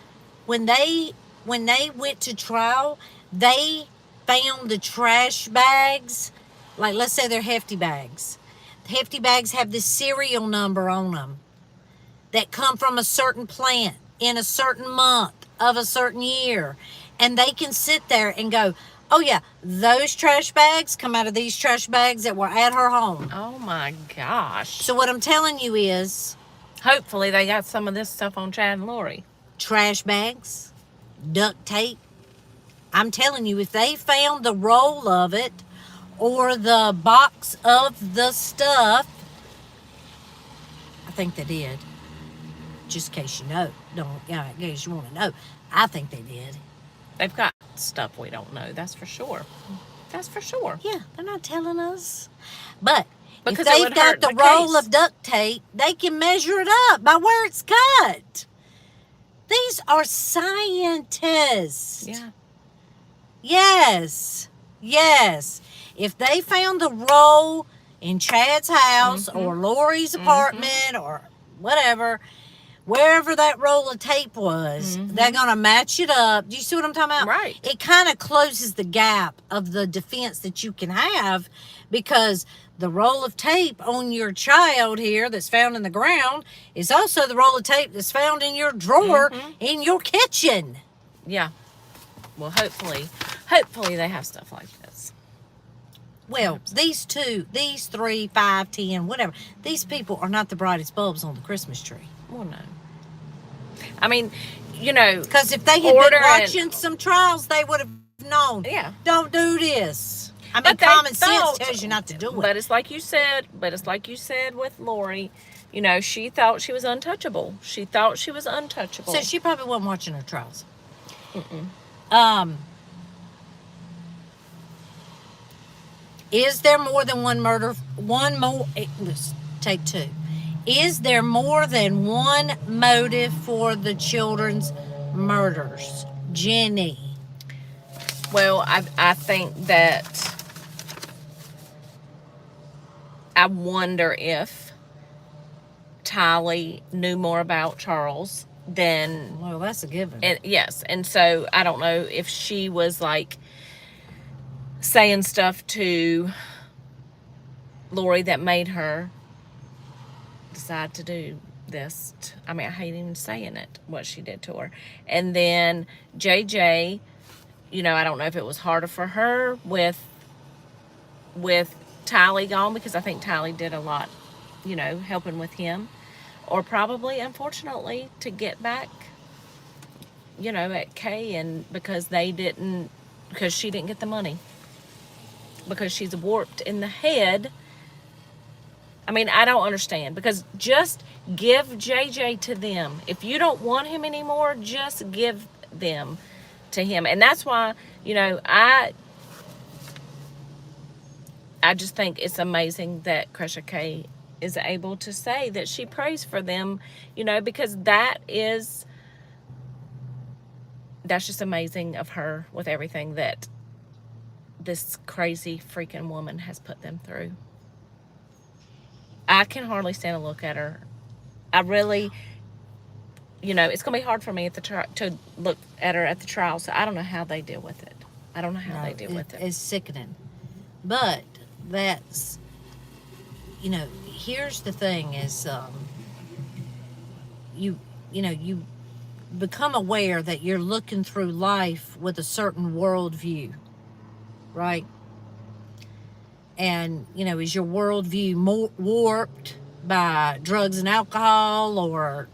when they went to trial, they found the trash bags, like let's say they're hefty bags. The hefty bags have this serial number on them that come from a certain plant in a certain month of a certain year. And they can sit there and go, oh yeah, those trash bags come out of these trash bags that were at her home. Oh my gosh. So what I'm telling you is, Hopefully they got some of this stuff on Chad and Lori. trash bags, duct tape. I'm telling you, if they found the roll of it or the box of the stuff, I think they did. Just in case you know, in case you want to know, I think they did. They've got stuff we don't know. That's for sure. That's for sure. Yeah, they're not telling us. But Because if it they've would got hurt the the roll case. of duct tape, they can measure it up by where it's cut. These are scientists. Yeah. Yes. Yes. If they found the roll in Chad's house or Lori's apartment or whatever, wherever that roll of tape was, they're going to match it up. Do you see what I'm talking about? Right. It kind of closes the gap of the defense that you can have, because the roll of tape on your child here that's found in the ground is also the roll of tape that's found in your drawer in your kitchen. Yeah. Well, hopefully they have stuff like this. Well, these 3, 5, 10, whatever, these people are not the brightest bulbs on the Christmas tree. Well, no. I mean, you know, Because if they had been Ordering- watching some trials, they would have known. Yeah. Don't do this. I mean, But they common sense thought- tells you not to do But it. it's like you said. But it's like you said with Lori. You know, she thought she was untouchable. She thought she was untouchable. So she probably wasn't watching her trials. Is there more than one murder? Let's take two. Is there more than one motive for the children's murders? Jenny. Well, I think that I wonder if Tylee knew more about Charles than Well, that's a given. yes, and so I don't know if she was like saying stuff to Lori that made her decide to do this. I mean, I hate even saying it, what she did to her. And then JJ, you know, I don't know if it was harder for her with Tylee gone, because I think Tylee did a lot, you know, helping with him, or probably, unfortunately, to get back, you know, at Kay, and because she didn't get the money, because she's warped in the head. I mean, I don't understand, because just give JJ to them. If you don't want him anymore, just give them to him. And that's why, you know, I just think it's amazing that Cresha Kay is able to say that she prays for them, you know, because that's just amazing of her, with everything that this crazy freaking woman has put them through. I can hardly stand to look at her. I really, you know, it's going to be hard for me to look at her at the trial, so I don't know how they deal with it. I don't know how they deal with it. It's sickening. But that's, you know, here's the thing is, you become aware that you're looking through life with a certain worldview, right? And, you know, is your worldview more warped by drugs and alcohol, or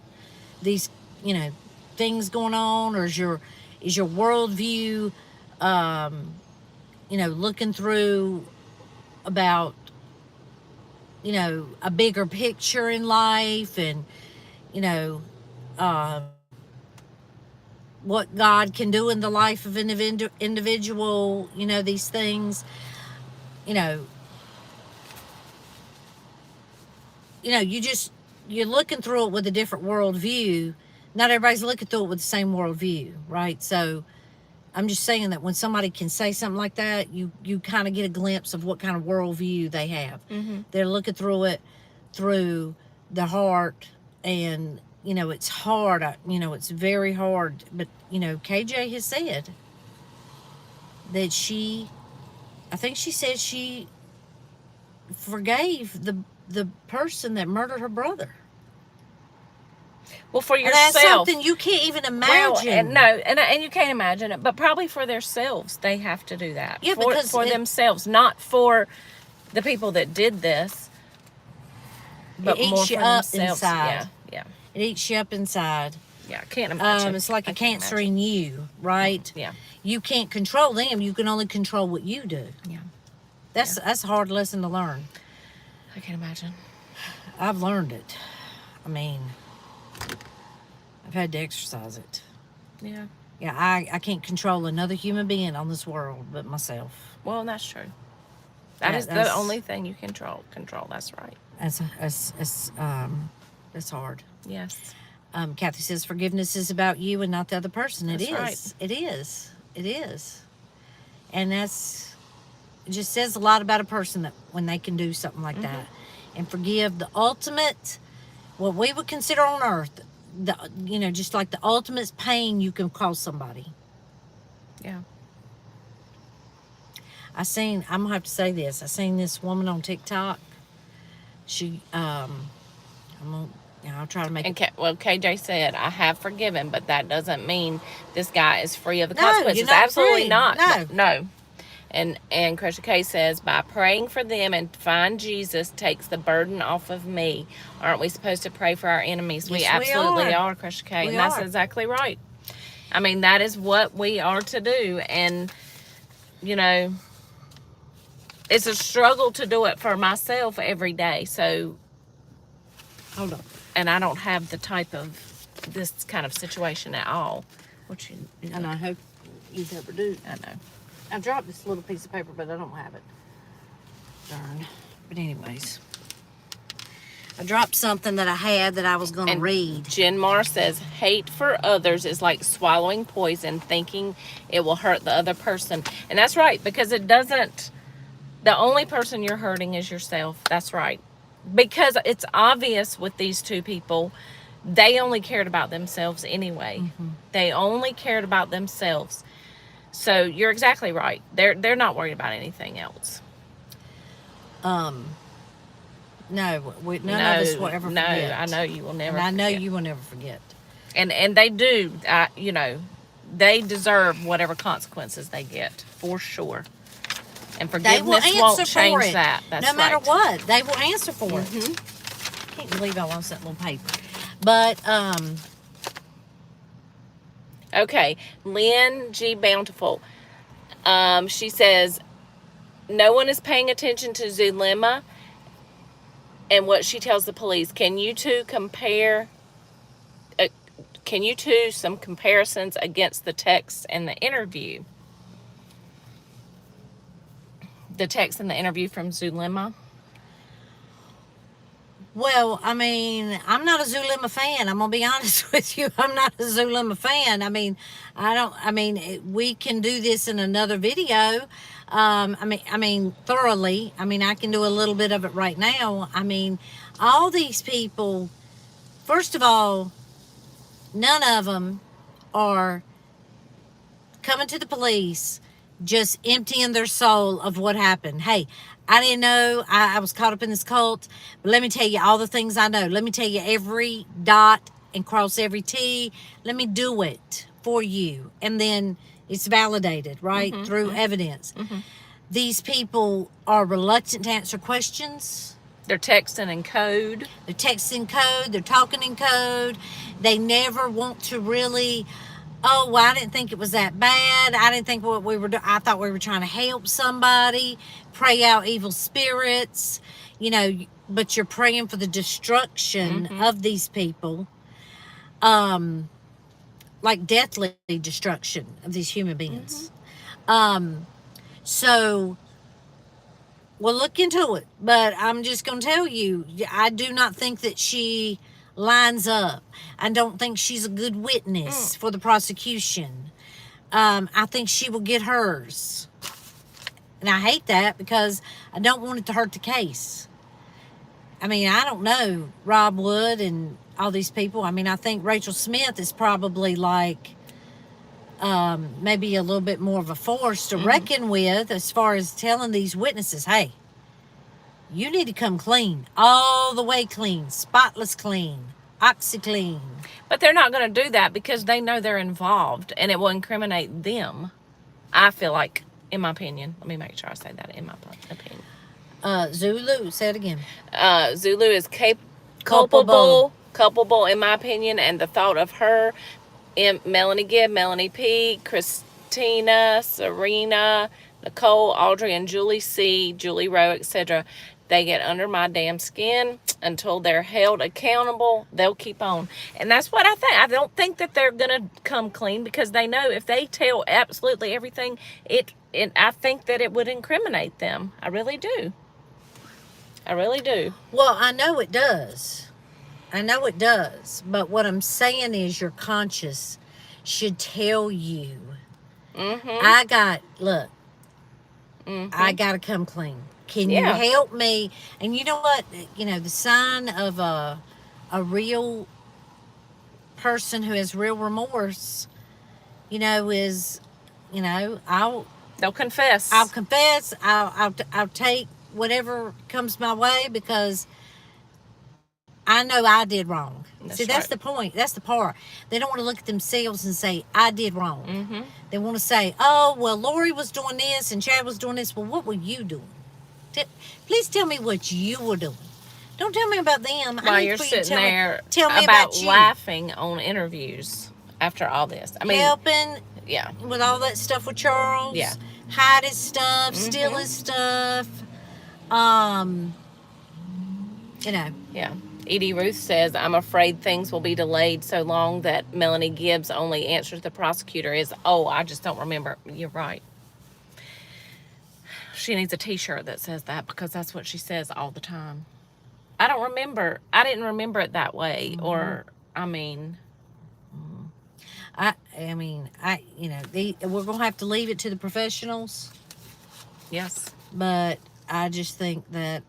these, you know, things going on, or is your worldview, you know, looking through about, you know, a bigger picture in life, and, you know, what God can do in the life of an individual, you know, these things, you know, you're looking through it with a different worldview. Not everybody's looking through it with the same worldview, right? So I'm just saying that when somebody can say something like that, you kind of get a glimpse of what kind of worldview they have. Mm-hmm. They're looking through it through the heart, and, you know, it's hard. You know, it's very hard. But, you know, KJ has said that I think she said she forgave the person that murdered her brother. Well, for And yourself. that's something you can't even imagine. Well, and you can't imagine it, but probably for themselves, they have to do that. Yeah, for because themselves, not for the people that did this, but It eats more you for up themselves. inside. Yeah, It eats you up inside. I can't imagine. It's like a I can't cancer imagine. in you, right? Yeah, You can't control them. You can only control what you do. yeah, That's a hard lesson to learn. I can't imagine. I've learned it. I mean, I've had to exercise it. Yeah. Yeah, I can't control another human being on this world but myself. Well, that's true. That's The only thing you control. That's right. That's hard. Yes. Kathy says forgiveness is about you and not the other person. It That's is. right. It is. It is. And it just says a lot about a person that when they can do something like that and forgive the ultimate, what we would consider on earth, just like the ultimate pain you can cause somebody. Yeah. I'm gonna have to say this. I seen this woman on TikTok. She, I'll try to make And it. KJ said, I have forgiven, but that doesn't mean this guy is free of the No, consequences. you're not Absolutely free. not. No. And Cresha K says, by praying for them and find Jesus takes the burden off of me. Aren't we supposed to pray for our enemies? Yes, we absolutely we are. are, Cresha K. We And that's are. exactly right. I mean, that is what we are to do. And, you know, it's a struggle to do it for myself every day. So, Hold on. and I don't have the type of this kind of situation at all. What you And I hope you never do. I know. I dropped this little piece of paper, but I don't have it. Darn. But anyways, I dropped something that I had that I was going to And read. Jen Mar says, hate for others is like swallowing poison, thinking it will hurt the other person. And that's right, because it doesn't, the only person you're hurting is yourself. That's right. Because it's obvious with these two people, they only cared about themselves anyway. They only cared about themselves. So you're exactly right. They're not worried about anything else. No, none of us will ever no, forget. I know you will never. And I know forget. you will never forget. And they do. You know, they deserve whatever consequences they get for sure. And They will forgiveness answer won't for change it. that. That's no matter right. what, they will answer for it. Can't believe I lost that little paper. But Okay, Lynn G. Bountiful. She says, no one is paying attention to Zulema and what she tells the police. Can you two compare? Can you two some comparisons against the text and the interview? The text and the interview from Zulema. well, I mean, I'm not a Zulema fan. I'm gonna be honest with you. I'm not a Zulema fan. I mean, we can do this in another video. I mean, thoroughly. I mean, I can do a little bit of it right now. I mean, all these people. First of all, none of them are coming to the police just emptying their soul of what happened. Hey, I didn't know I was caught up in this cult, but let me tell you all the things I know. Let me tell you every dot and cross every T. Let me do it for you. And then it's validated, right? Through evidence. These people are reluctant to answer questions. They're texting in code. They're texting code. They're talking in code. They never want to really, oh, well, I didn't think it was that bad. I didn't think what we were doing. I thought we were trying to help somebody, pray out evil spirits, you know, but you're praying for the destruction of these people. Like deathly destruction of these human beings. So, well, look into it. But I'm just going to tell you, I do not think that she lines up. I don't think she's a good witness for the prosecution. I think she will get hers. And I hate that because I don't want it to hurt the case. I mean, I don't know Rob Wood and all these people. I mean, I think Rachel Smith is probably like maybe a little bit more of a force to reckon with as far as telling these witnesses, hey, you need to come clean, all the way clean, spotless clean, OxyClean. But they're not going to do that because they know they're involved and it will incriminate them. I feel like, in my opinion. Let me make sure I say that, in my opinion. Zulu, say it again. Zulu is Culpable. culpable in my opinion, and the thought of her, Melanie Gibb, Melanie P, Christina, Serena, Nicole, Audrey, and Julie C, Julie Rowe, etc. They get under my damn skin until they're held accountable. They'll keep on. And that's what I think. I don't think that they're going to come clean because they know if they tell absolutely everything, I think that it would incriminate them. I really do. I really do. Well, I know it does. I know it does. But what I'm saying is your conscience should tell you, I got to come clean. Can you help me? And you know what? You know, the sign of a real person who has real remorse, you know, is, you know, They'll confess. I'll confess. I'll take whatever comes my way because I know I did wrong. See, that's the point. That's the part. They don't want to look at themselves and say, I did wrong. They want to say, oh, well, Lori was doing this and Chad was doing this. Well, what were you doing? Please tell me what you were doing. Don't tell me about them. While you're sitting there tell me about you. laughing on interviews after all this. I mean, helping with all that stuff with Charles. Yeah. Hide his stuff, steal his stuff. You know, Yeah. Edie Ruth says, I'm afraid things will be delayed so long that Melanie Gibbs only answers the prosecutor is, oh, I just don't remember. You're right. She needs a t-shirt that says that because that's what she says all the time. I don't remember. I didn't remember it that way. Or, I mean, I mean, you know, we're gonna have to leave it to the professionals. yes. But I just think that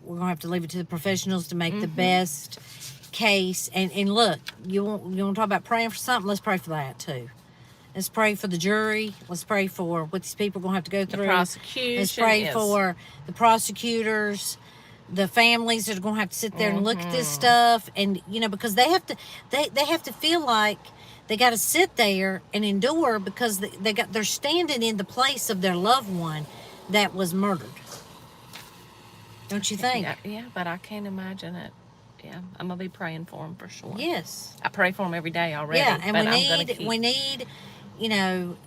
we're gonna have to leave it to the professionals to make the best case. And look, you want to talk about praying for something? Let's pray for that too. Let's pray for the jury. Let's pray for what these people are going to have to go through. The prosecution. Let's pray yes. for the prosecutors, the families that are going to have to sit there and look at this stuff. And, you know, because they have to feel like they got to sit there and endure because they're standing in the place of their loved one that was murdered. Don't you think? Yeah, but I can't imagine it. Yeah, I'm going to be praying for them for sure. Yes. I pray for them every day already. Yeah, and but we need, you know,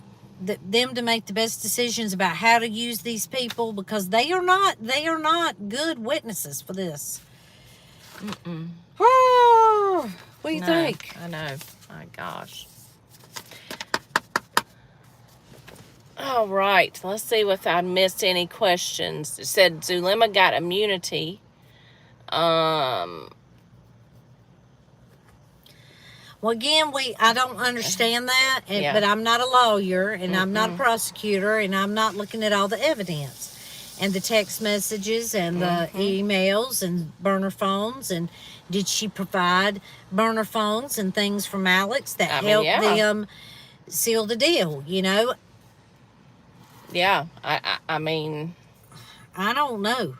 them to make the best decisions about how to use these people because they are not good witnesses for this. Oh, what do you think? I know. My gosh. All right. Let's see if I missed any questions. It said Zulema got immunity. Well, again, I don't understand that, Yeah. but I'm not a lawyer, and I'm not a prosecutor, and I'm not looking at all the evidence, and the text messages, and the emails, and burner phones, and did she provide burner phones and things from Alex that helped them seal the deal, you know? Yeah. I mean, I don't know.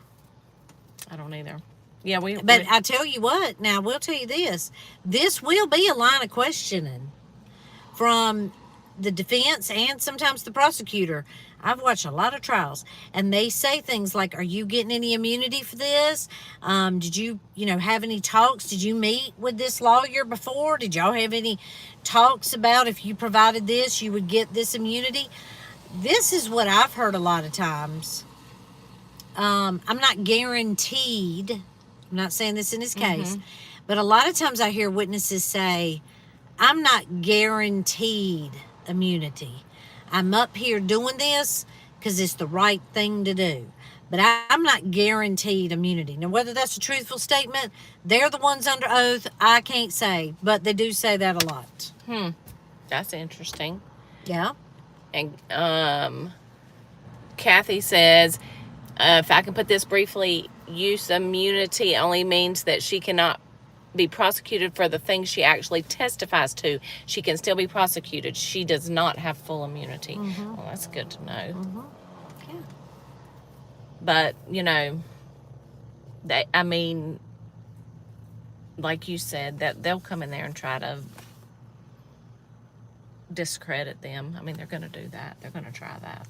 I don't either. Yeah, But I tell you what, now we'll tell you this. This will be a line of questioning from the defense and sometimes the prosecutor. I've watched a lot of trials, and they say things like, are you getting any immunity for this? Did you have any talks? Did you meet with this lawyer before? Did y'all have any talks about if you provided this, you would get this immunity? This is what I've heard a lot of times. I'm not guaranteed. I'm not saying this in his case, but a lot of times I hear witnesses say, I'm not guaranteed immunity. I'm up here doing this because it's the right thing to do. But I'm not guaranteed immunity. Now, whether that's a truthful statement, they're the ones under oath, I can't say. But they do say that a lot. That's interesting. Yeah. And Kathy says, if I can put this briefly, use immunity only means that she cannot be prosecuted for the things she actually testifies to. She can still be prosecuted. She does not have full immunity. Well, that's good to know. Yeah. But, like you said, that they'll come in there and try to discredit them. I mean, they're going to do that. They're going to try that.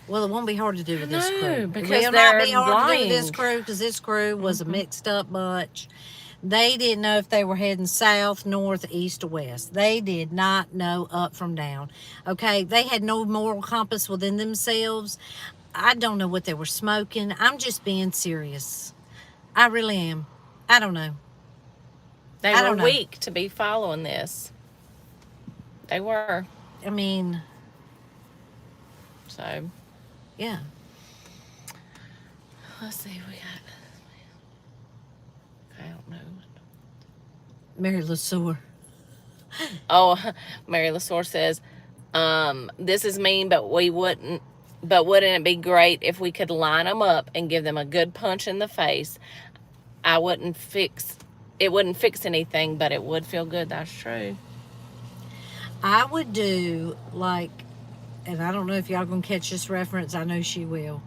Well, it won't be hard to do with this crew. Because it will they're not be hard to do with this lying. crew because this crew was a mixed up bunch. They didn't know if they were heading south, north, east, or west. They did not know up from down. Okay, they had no moral compass within themselves. I don't know what they were smoking. I'm just being serious. I really am. I don't know. They I were don't know. weak to be following this. They were. I mean, So, yeah. let's see. We got. I don't know. Mary LeSueur. Oh, Mary LaSour says, this is mean, but wouldn't it be great if we could line them up and give them a good punch in the face? It wouldn't fix anything, but it would feel good. That's true. I would do like, and I don't know if y'all gonna catch this reference. I know she will.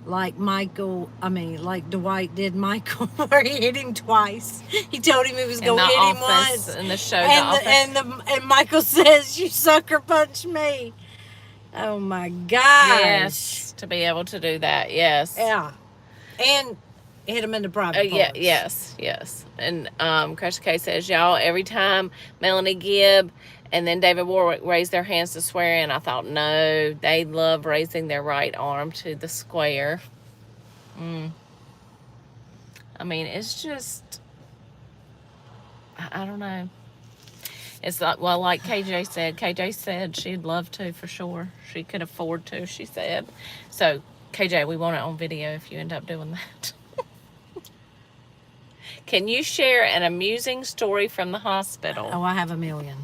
Like Dwight did Michael, where he hit him twice. He told him he was gonna hit him once. In the show, and Michael says, "You sucker punched me." Oh my gosh! Yes, to be able to do that. Yes. Yeah, and hit him in the private parts. Yes. And Crush K says, y'all, every time Melanie Gibb And then David Warwick raised their hands to swear in. I thought, no, they love raising their right arm to the square. I mean, it's just, I don't know. It's like, well, like KJ said she'd love to for sure. She could afford to, she said. So, KJ, we want it on video if you end up doing that. Can you share an amusing story from the hospital? Oh, I have a million.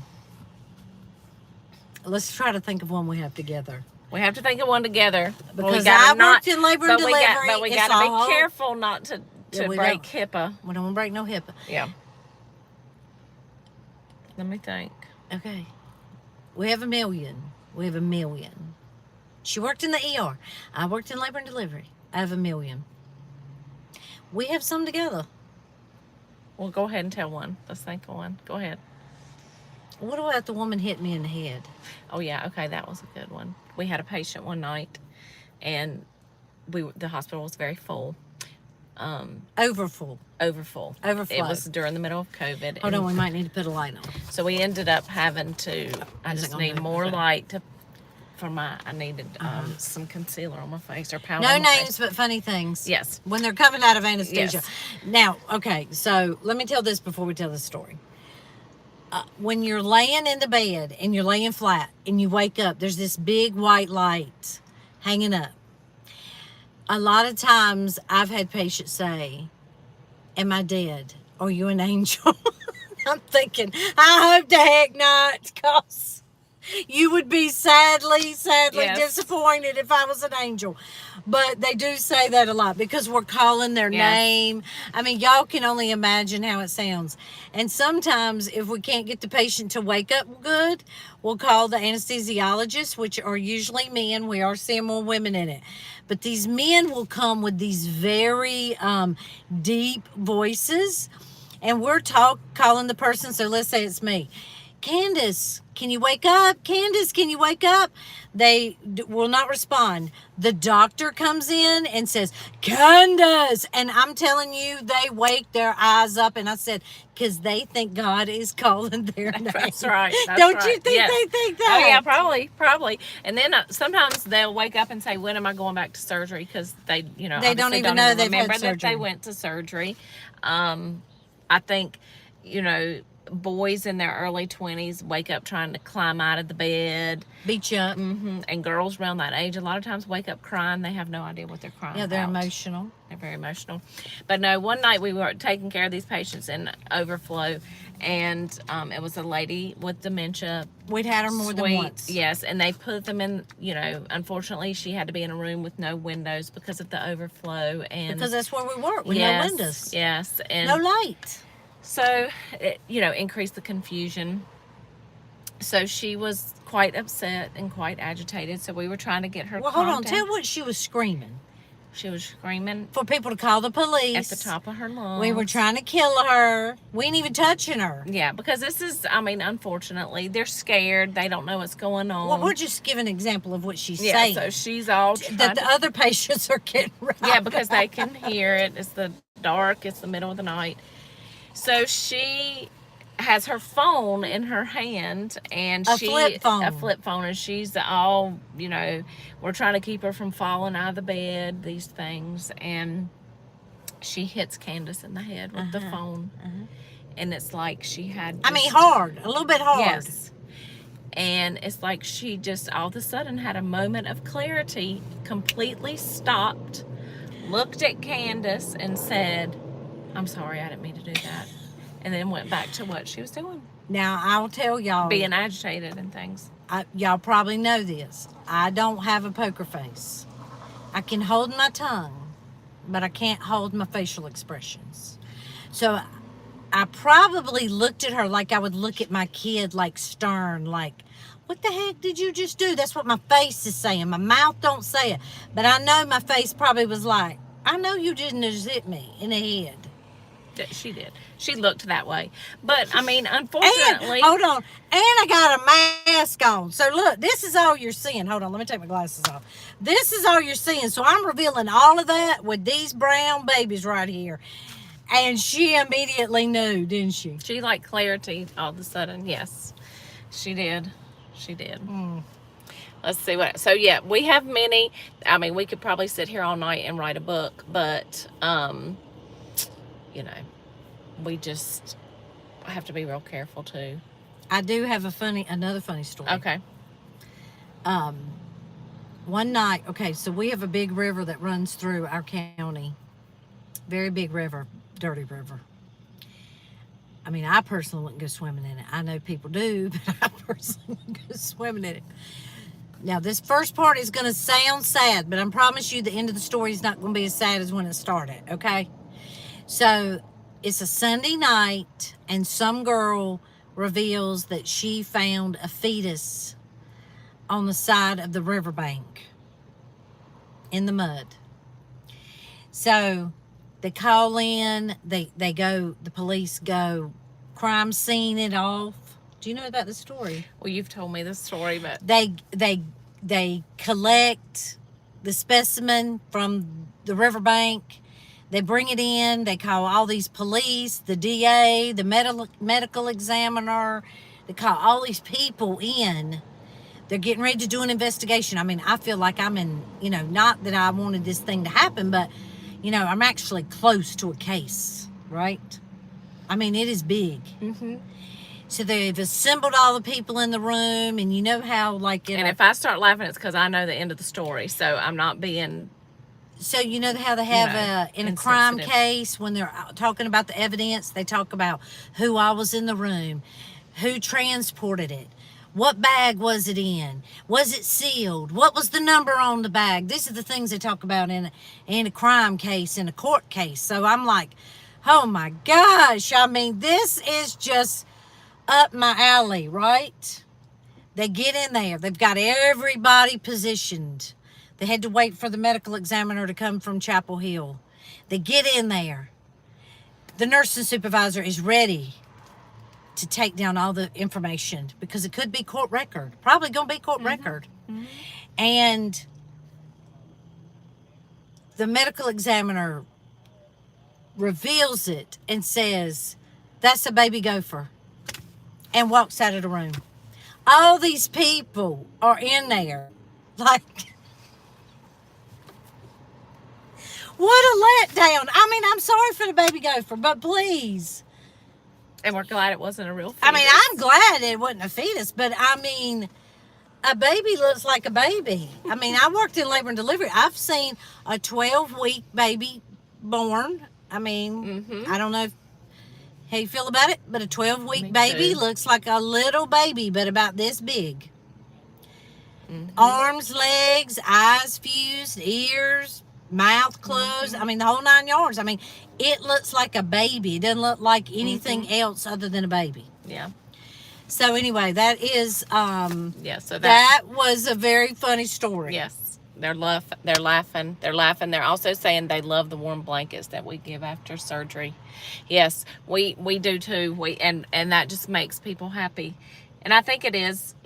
Let's try to think of one we have together. We have to think of one together. Because I worked in labor and delivery. But we got to be careful not to break HIPAA. We don't want to break no HIPAA. Yeah. Let me think. Okay. We have a million. She worked in the ER. I worked in labor and delivery. I have a million. We have some together. Well, go ahead and tell one. Let's think of one. Go ahead. What about the woman hit me in the head? Oh, yeah. Okay, that was a good one. We had a patient one night, and the hospital was very full. Overfull. Overflow. It was during the middle of COVID. Hold on, we might need to put a light on. So we ended up having to, I just need more light I needed some concealer on my face or powder No on my names, face. but funny things. Yes. When they're coming out of anesthesia. Yes. Now, okay, so let me tell this before we tell the story. When you're laying in the bed and you're laying flat and you wake up, there's this big white light hanging up. A lot of times I've had patients say, am I dead? Are you an angel? I'm thinking, I hope the heck not, because you would be sadly Yes. disappointed if I was an angel. But they do say that a lot because we're calling their Yes. name. I mean, y'all can only imagine how it sounds. And sometimes if we can't get the patient to wake up good, we'll call the anesthesiologist, which are usually men. We are seeing more women in it. But these men will come with these very deep voices. And we're calling the person. So let's say it's me. Candace, can you wake up? Candace, can you wake up? They will not respond. The doctor comes in and says, Candace. And I'm telling you, they wake their eyes up. And I said, because they think God is calling their name. That's right. Don't you think they think that? Oh, yeah, probably. And then sometimes they'll wake up and say, when am I going back to surgery? Because they, They don't even know they've had remember that surgery. they went to surgery. I think, boys in their early 20s wake up trying to climb out of the bed. Beat you up. And girls around that age a lot of times wake up crying. They have no idea what they're crying Yeah, they're about. emotional. They're very emotional. But no, one night we were taking care of these patients in overflow, and it was a lady with dementia. We'd had her more than once. Yes, and they put them in, unfortunately she had to be in a room with no windows because of the overflow. And Because that's where we work, with yes, no windows. Yes. And No light. so, it, increased the confusion. So she was quite upset and quite agitated. So we were trying to get her Well, hold on. calmed down. Tell what she was screaming. She was screaming For people to call the police. at the top of her lungs. We were trying to kill her. We ain't even touching her. Yeah, because this is, unfortunately, they're scared. They don't know what's going on. Well, we're just giving an example of what she's yeah, saying. so she's all trying that the to, other patients are getting right. yeah, because they can hear it. It's the dark. It's the middle of the night. So she has her phone in her hand, and A flip phone, and she's all, we're trying to keep her from falling out of the bed, these things, and she hits Candace in the head with the phone, and it's like she had hard, a little bit hard. Yes. And it's like she just all of a sudden had a moment of clarity, completely stopped, looked at Candace and said, I'm sorry, I didn't mean to do that. And then went back to what she was doing, Now, I'll tell y'all. being agitated and things. Y'all probably know this. I don't have a poker face. I can hold my tongue, but I can't hold my facial expressions. So I probably looked at her like I would look at my kid, like stern, like, what the heck did you just do? That's what my face is saying. My mouth don't say it. But I know my face probably was like, I know you didn't just hit me in the head. She did. She looked that way. But, unfortunately. And, hold on. And I got a mask on. So, look, this is all you're seeing. Hold on. Let me take my glasses off. This is all you're seeing. So, I'm revealing all of that with these brown babies right here. And she immediately knew, didn't she? She liked clarity all of a sudden, yes. She did. She did. Mm. Let's see what. So yeah, we have many. I mean, we could probably sit here all night and write a book, but you know, we just have to be real careful too. I do have another funny story. Okay. One night, okay, so we have a big river that runs through our county. Very big river, dirty river. I mean, I personally wouldn't go swimming in it. I know people do, but I personally wouldn't go swimming in it. Now, this first part is going to sound sad, but I promise you the end of the story is not going to be as sad as when it started, okay? So, it's a Sunday night, and some girl reveals that she found a fetus on the side of the riverbank in the mud. So, they call in, the police go, crime scene it off. Do you know about the story? Well, you've told me this story, but They collect the specimen from the riverbank. They bring it in. They call all these police, the DA, the medical examiner. They call all these people in. They're getting ready to do an investigation. I mean, I feel like I'm in, not that I wanted this thing to happen, but, I'm actually close to a case, right? I mean, it is big. Mm-hmm. So they've assembled all the people in the room, and you know how, like... And if I start laughing, it's because I know the end of the story, so I'm not being... So you know how they have in a crime case, when they're talking about the evidence, they talk about who all was in the room, who transported it, what bag was it in, was it sealed, what was the number on the bag. These are the things they talk about in a crime case, in a court case. So I'm like, oh my gosh, I mean, this is just up my alley, right? They get in there. They've got everybody positioned. They had to wait for the medical examiner to come from Chapel Hill. They get in there. The nursing supervisor is ready to take down all the information because it could be court record. Probably going to be court record. Mm-hmm. And the medical examiner reveals it and says, "That's a baby gopher," and walks out of the room. All these people are in there like... What a letdown. I mean, I'm sorry for the baby gopher, but please. And we're glad it wasn't a real fetus. I mean, I'm glad it wasn't a fetus, but I mean, a baby looks like a baby. I mean, I worked in labor and delivery. I've seen a 12-week baby born. I mean, I don't know how you feel about it, but a 12-week baby looks like a little baby, but about this big. Arms, legs, eyes fused, ears, mouth closed. I mean, the whole 9 yards. I mean, it looks like a baby. It doesn't look like anything else other than a baby. Yeah. So anyway, that is so that was a very funny story. Yes. They're laughing. They're also saying they love the warm blankets that we give after surgery. Yes, we do too. And that just makes people happy. And I think it is,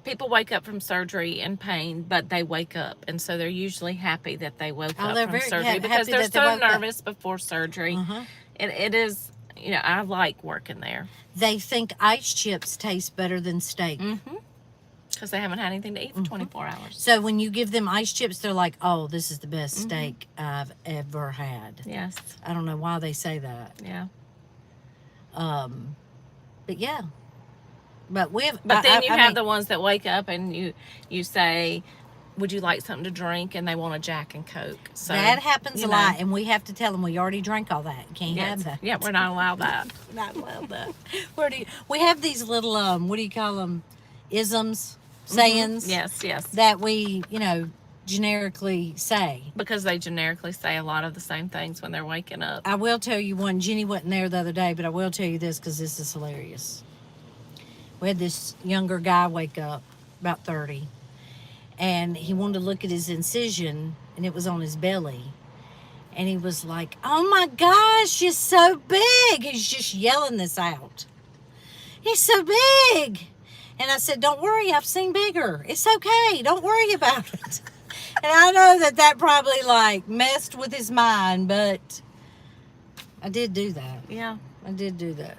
people wake up from surgery in pain, but they wake up. And so they're usually happy that they woke up from surgery because they're so nervous before surgery. And it is, I like working there. They think ice chips taste better than steak. Because they haven't had anything to eat for 24 hours. So when you give them ice chips, they're like, oh, this is the best steak I've ever had. Yes. I don't know why they say that. Yeah. But yeah. But then you have the ones that wake up and you say, would you like something to drink? And they want a Jack and Coke. So that happens a lot, and we have to tell them we already drank all that. Can't have that. Yeah, we're not allowed that. Not allowed that. We have these little what do you call them? Isms, sayings. Yes. That we generically say. Because they generically say a lot of the same things when they're waking up. I will tell you one. Jenny wasn't there the other day, but I will tell you this because this is hilarious. We had this younger guy wake up, about 30, and he wanted to look at his incision, and it was on his belly. And he was like, oh my gosh, it's so big. He's just yelling this out. It's so big. And I said, don't worry, I've seen bigger. It's okay. Don't worry about it. And I know that probably messed with his mind, but I did do that. Yeah. I did do that.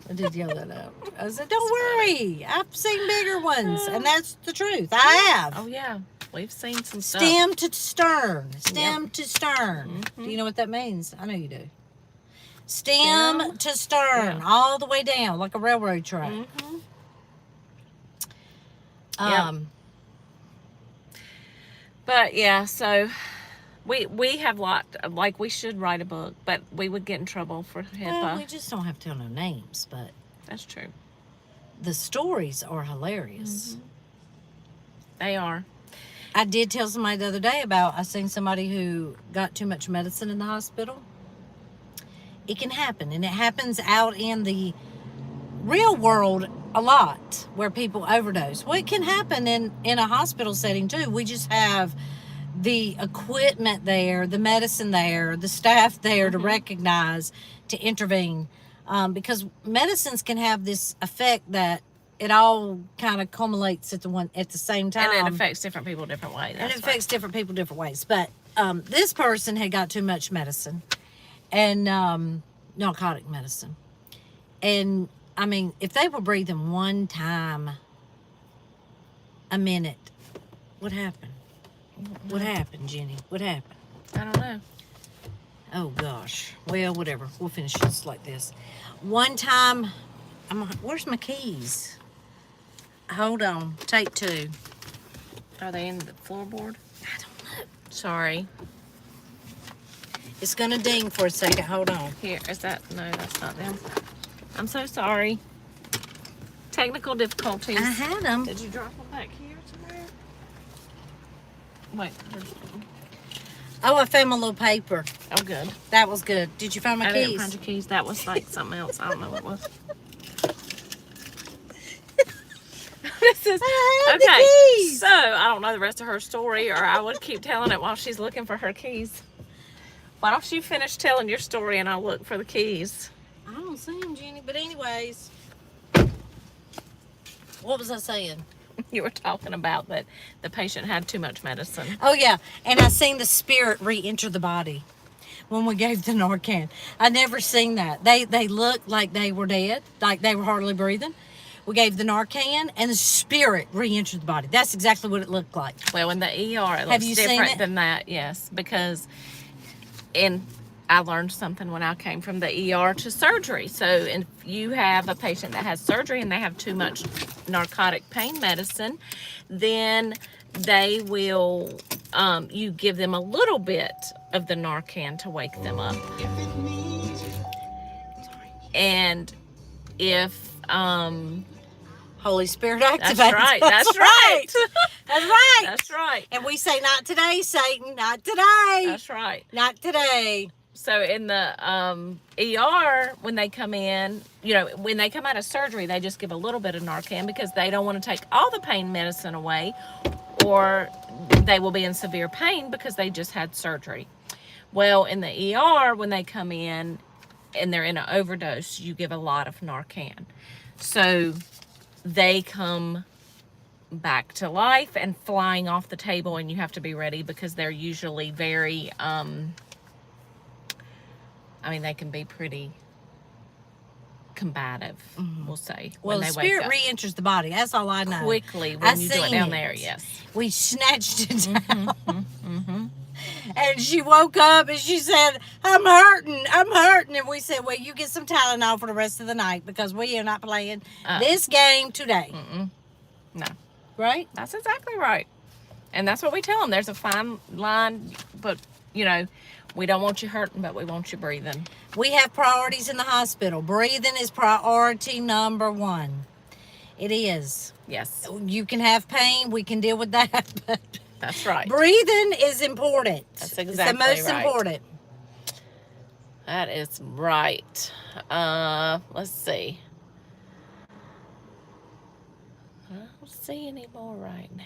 I did yell that out. I said, "Don't worry, I've seen bigger ones," and that's the truth. I have. Oh yeah, we've seen some stuff. Stem to stern. Stem to stern. Mhm. Do you know what that means? I know you do. Stem to stern, Yeah. all the way down, like a railroad track. Mhm. But yeah, so we have like we should write a book, but we would get in trouble for HIPAA. Well, we just don't have to tell no names, but That's true. the stories are hilarious. They are. I did tell somebody the other day about I seen somebody who got too much medicine in the hospital. It can happen, and it happens out in the real world a lot where people overdose. Well, it can happen in a hospital setting too. We just have the equipment there, the medicine there, the staff there to recognize, to intervene, because medicines can have this effect that it all kind of culminates at the same time, And it affects different people different ways. and it affects different people different ways. But this person had got too much medicine, and narcotic medicine, and I mean, if they were breathing one time a minute, what happened? What happened, Jenny? What happened? I don't know. Oh gosh. Well, whatever. We'll finish this like this. One time, where's my keys? Hold on. Take two. Are they in the floorboard? I don't know. Sorry. It's gonna ding for a second. Hold on. Here, is that? No, that's not them. I'm so sorry. Technical difficulties. I had them. Did you drop them back here somewhere? Wait. Oh, I found my little paper. Oh, good. That was good. Did you find my I didn't keys? find your keys. That was like something else. I don't know what it was. This is I had the okay. keys. So I don't know the rest of her story, or I would keep telling it while she's looking for her keys. Why don't you finish telling your story and I'll look for the keys? I don't see them, Jenny. But anyways, what was I saying? You were talking about that the patient had too much medicine. Oh yeah, and I seen the spirit re-enter the body when we gave the Narcan. I never seen that. They looked like they were dead, like they were hardly breathing. We gave the Narcan, and the spirit re-entered the body. That's exactly what it looked like. Well, in the ER, it Have looks you seen different it? than that, yes, because I learned something when I came from the ER to surgery. So if you have a patient that has surgery and they have too much narcotic pain medicine, then they will, you give them a little bit of the Narcan to wake them up. And if, Holy Spirit activates. that's right, that's right. That's right. That's right. And we say, not today, Satan. Not today. That's right. Not today. So in the ER, when they come in, when they come out of surgery, they just give a little bit of Narcan because they don't want to take all the pain medicine away, or they will be in severe pain because they just had surgery. Well, in the ER, when they come in and they're in an overdose, you give a lot of Narcan. So they come back to life and flying off the table, and you have to be ready because they're usually very, they can be pretty combative, we'll say. Well, when the they wake spirit up. re-enters the body. That's all I know. Quickly when I you do it seen down it. there, yes. We snatched it down. And she woke up and she said, I'm hurting. And we said, well, you get some Tylenol for the rest of the night because we are not playing this game today. No, Right? that's exactly right. And that's what we tell them. There's a fine line, but, we don't want you hurting, but we want you breathing. We have priorities in the hospital. Breathing is priority number one. It is. Yes, You can have pain. We can deal with that. But that's right. breathing is important. That's It's exactly the most right. important. That is right. Let's see. I don't see any more right now.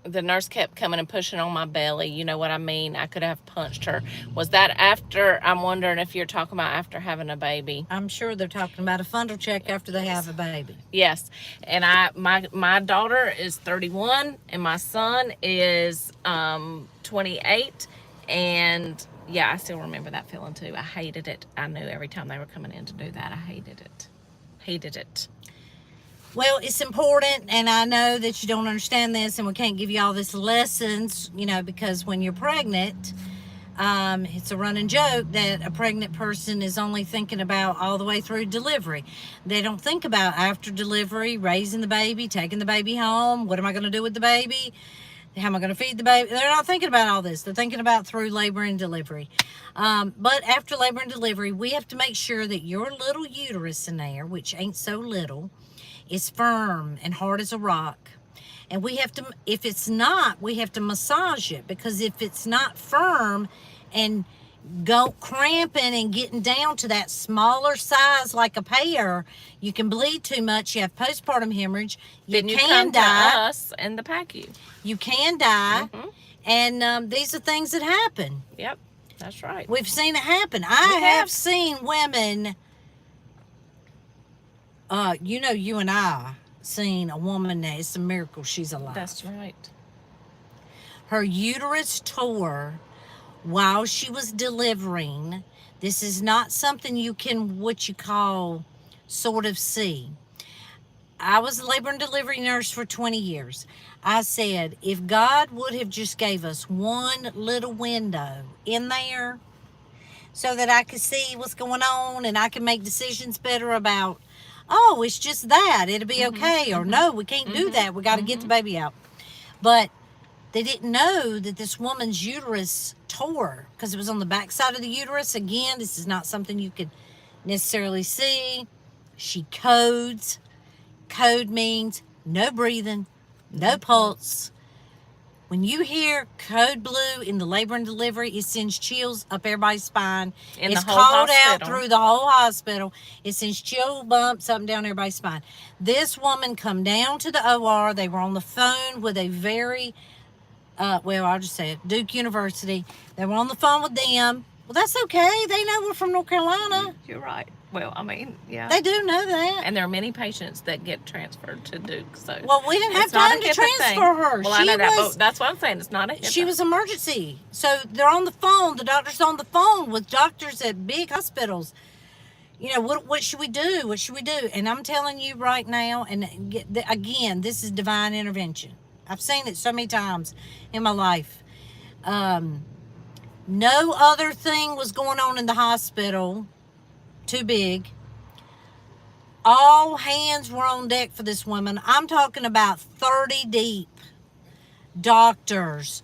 The nurse kept coming and pushing on my belly. You know what I mean? I could have punched her. Was that after? I'm wondering if you're talking about after having a baby. I'm sure they're talking about a fundal check after they have a baby. Yes. And my daughter is 31 and my son is 28, and Yeah, I still remember that feeling too. I hated it. I knew every time they were coming in to do that, I hated it. Hated it. Well, it's important, and I know that you don't understand this, and we can't give you all this lessons, because when you're pregnant, it's a running joke that a pregnant person is only thinking about all the way through delivery. They don't think about after delivery, raising the baby, taking the baby home. What am I going to do with the baby? How am I going to feed the baby? They're not thinking about all this. They're thinking about through labor and delivery. But after labor and delivery, we have to make sure that your little uterus in there, which ain't so little, is firm and hard as a rock. And we have to, if it's not, we have to massage it, because if it's not firm and go cramping and getting down to that smaller size like a pear, you can bleed too much. You have postpartum hemorrhage. Then you can come die. to us and the PACU. You can die. Mm-hmm. And these are things that happen. Yep, that's right. We've seen it happen. I have seen women, you and I seen a woman that it's a miracle she's alive. That's right. Her uterus tore while she was delivering. This is not something you can, what you call, sort of see. I was a labor and delivery nurse for 20 years. I said, if God would have just gave us one little window in there so that I could see what's going on and I can make decisions better about, oh, it's just that, it'll be okay, or no, we can't do that, we got to get the baby out. But they didn't know that this woman's uterus tore because it was on the back side of the uterus. Again, this is not something you could necessarily see. She codes. Code means no breathing, no pulse. When you hear code blue in the labor and delivery, it sends chills up everybody's spine. It's called out through the whole hospital. It sends chill bumps up and down everybody's spine. This woman come down to the OR. They were on the phone with a very, I'll just say it, Duke University. They were on the phone with them. Well, that's okay. They know we're from North Carolina. You're right. Well, I mean, yeah. They do know that. And there are many patients that get transferred to Duke. So well, we didn't have time to transfer her. Well, I know that, but that's what I'm saying. It's not a HIPAA. She was emergency. So they're on the phone. The doctor's on the phone with doctors at big hospitals. What should we do? What should we do? And I'm telling you right now, and again, this is divine intervention. I've seen it so many times in my life. No other thing was going on in the hospital too big. All hands were on deck for this woman. I'm talking about 30 deep. Doctors,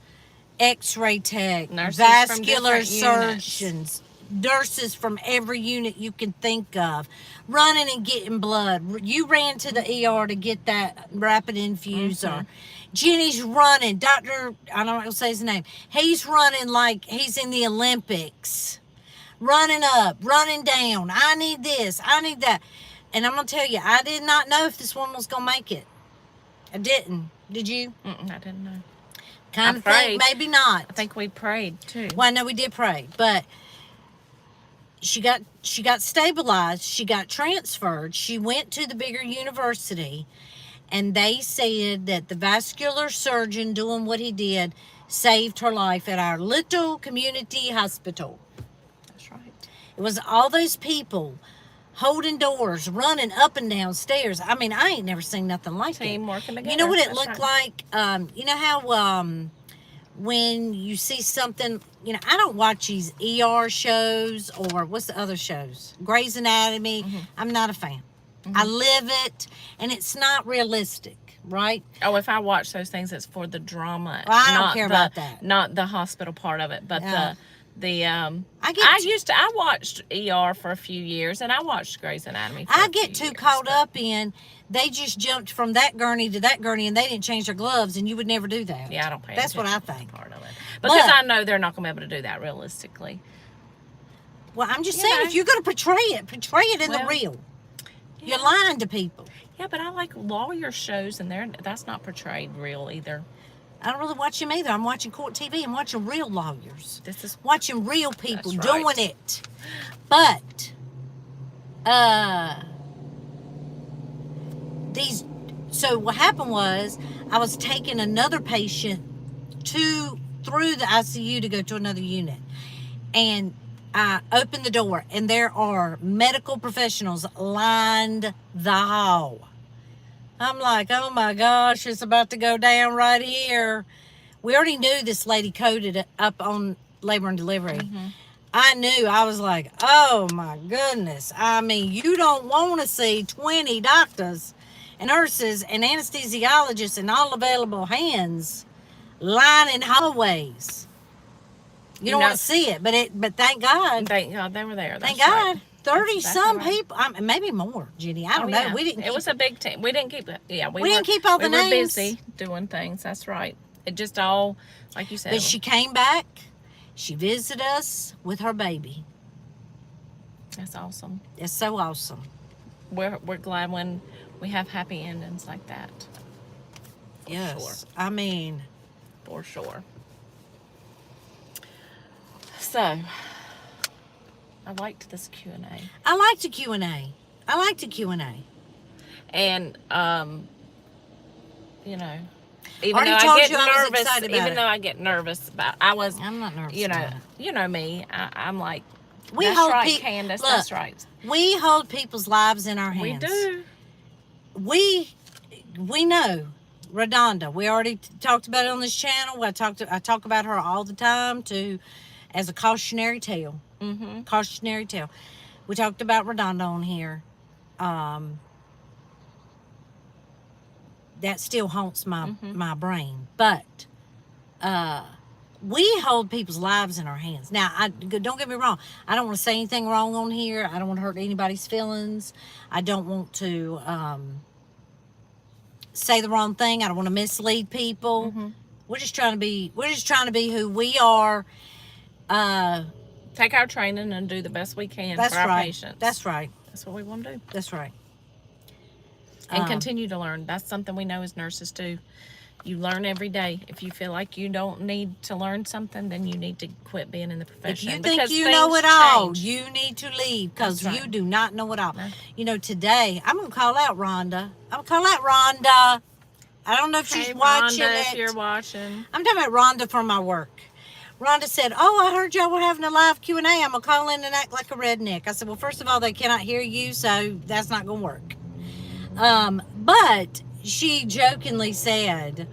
x-ray tech, nurses, vascular surgeons, nurses from every unit you can think of, running and getting blood. You ran to the ER to get that rapid infuser. Jenny's running. Doctor, I don't know, say his name. He's running like he's in the Olympics. Running up, running down. I need this, I need that. And I'm going to tell you, I did not know if this woman was going to make it. I didn't. Did you? I didn't know. Kind of think maybe not. I think we prayed too. Well, I know we did pray, but she got stabilized. She got transferred. She went to the bigger university, and they said that the vascular surgeon doing what he did saved her life at our little community hospital. That's right. It was all those people holding doors, running up and down stairs. I mean, I ain't never seen nothing like that. Team working together. You know what it looked like? You know how when you see something, I don't watch these ER shows or what's the other shows? Grey's Anatomy. I'm not a fan. I live it, and it's not realistic, right? Oh, if I watch those things, it's for the drama. Well, I don't care about that. Not the hospital part of it, but I watched ER for a few years, and I watched Grey's Anatomy for I get too caught up in, they just jumped from that gurney to that gurney, and they didn't change their gloves, and you would never do that. Yeah, I don't pay That's what I attention to think. that part of it. Because I know they're not going to be able to do that realistically. Well, I'm just saying, if you're going to portray it in the real. Yeah. You're lying to people. Yeah, but I like lawyer shows, and that's not portrayed real either. I don't really watch them either. I'm watching court TV. I'm watching real lawyers. Watching real people doing it. But so what happened was, I was taking another patient through the ICU to go to another unit. And I opened the door, and there are medical professionals lined the hall. I'm like, oh my gosh, it's about to go down right here. We already knew this lady coded up on labor and delivery. I knew. I was like, oh my goodness. I mean, you don't want to see 20 doctors and nurses and anesthesiologists and all available hands lining hallways. You don't want to see it, but thank God. Thank God they were there. Thank That's God. right. 30 That's some exactly right. people, maybe more, Jenny. I don't know. Yeah. We didn't. It was a big team. We didn't keep. Yeah, We didn't keep all the We were names. busy doing things. That's right. It just all, like you said. But she came back. She visited us with her baby. That's awesome. It's so awesome. We're glad when we have happy endings like that. Yes. Sure. I mean, For sure. So, I liked this Q&A. I like the Q&A. I like the Q&A. And, you know, even Already though told I get you I was nervous, excited about even it. though I get nervous about, I'm not nervous. you know, about it. you know me, I'm like, We that's hold right, peop- Candace, look, that's right. We hold people's lives in our We hands. do. We know Redonda. We already talked about it on this channel. I talk about her all the time as a cautionary tale. Mm-hmm. Cautionary tale. We talked about Redonda on here. That still haunts my brain. But we hold people's lives in our hands. Now, don't get me wrong. I don't want to say anything wrong on here. I don't want to hurt anybody's feelings. I don't want to say the wrong thing. I don't want to mislead people. Mm-hmm. We're just trying to be who we are. Take our training and do the best we can That's for our right. patients. That's right. That's what we want to do. That's right. And continue to learn. That's something we know as nurses do. You learn every day. If you feel like you don't need to learn something, then you need to quit being in the If profession. you think because you know things it all, change. you need to leave because That's right. you do not know it all. No. You know, today, I'm going to call out Rhonda. I'm going to call out Rhonda. I don't know if she's Hey, watching Rhonda, it. if you're watching. I'm talking about Rhonda from my work. Rhonda said, oh, I heard y'all were having a live Q&A. I'm going to call in and act like a redneck. I said, well, first of all, they cannot hear you, so that's not going to work. But she jokingly said,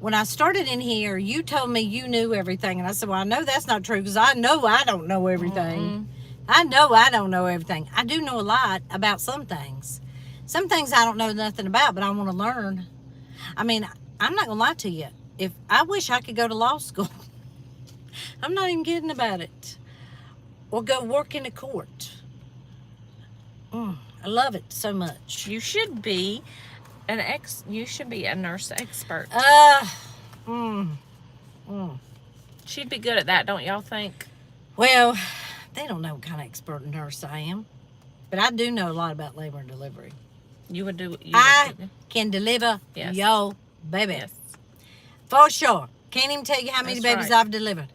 when I started in here, you told me you knew everything. And I said, well, I know that's not true because I know I don't know everything. Mm-mm. I know I don't know everything. I do know a lot about some things. Some things I don't know nothing about, but I want to learn. I mean, I'm not going to lie to you. If I wish I could go to law school. I'm not even kidding about it. Or go work in a court. I love it so much. You should be you should be a nurse expert. She'd be good at that, don't y'all think? Well, they don't know what kind of expert nurse I am. But I do know a lot about labor and delivery. You would do. I can deliver Yes. your baby. Yes. For sure. Can't even tell you how many That's babies right. I've delivered.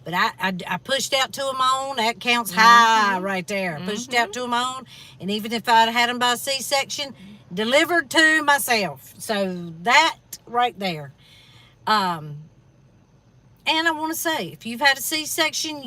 But I pushed out two of my own. That counts high right there. Pushed out two of my own. And even if I'd had them by C-section, delivered to myself. So that right there. And I want to say, if you've had a C-section,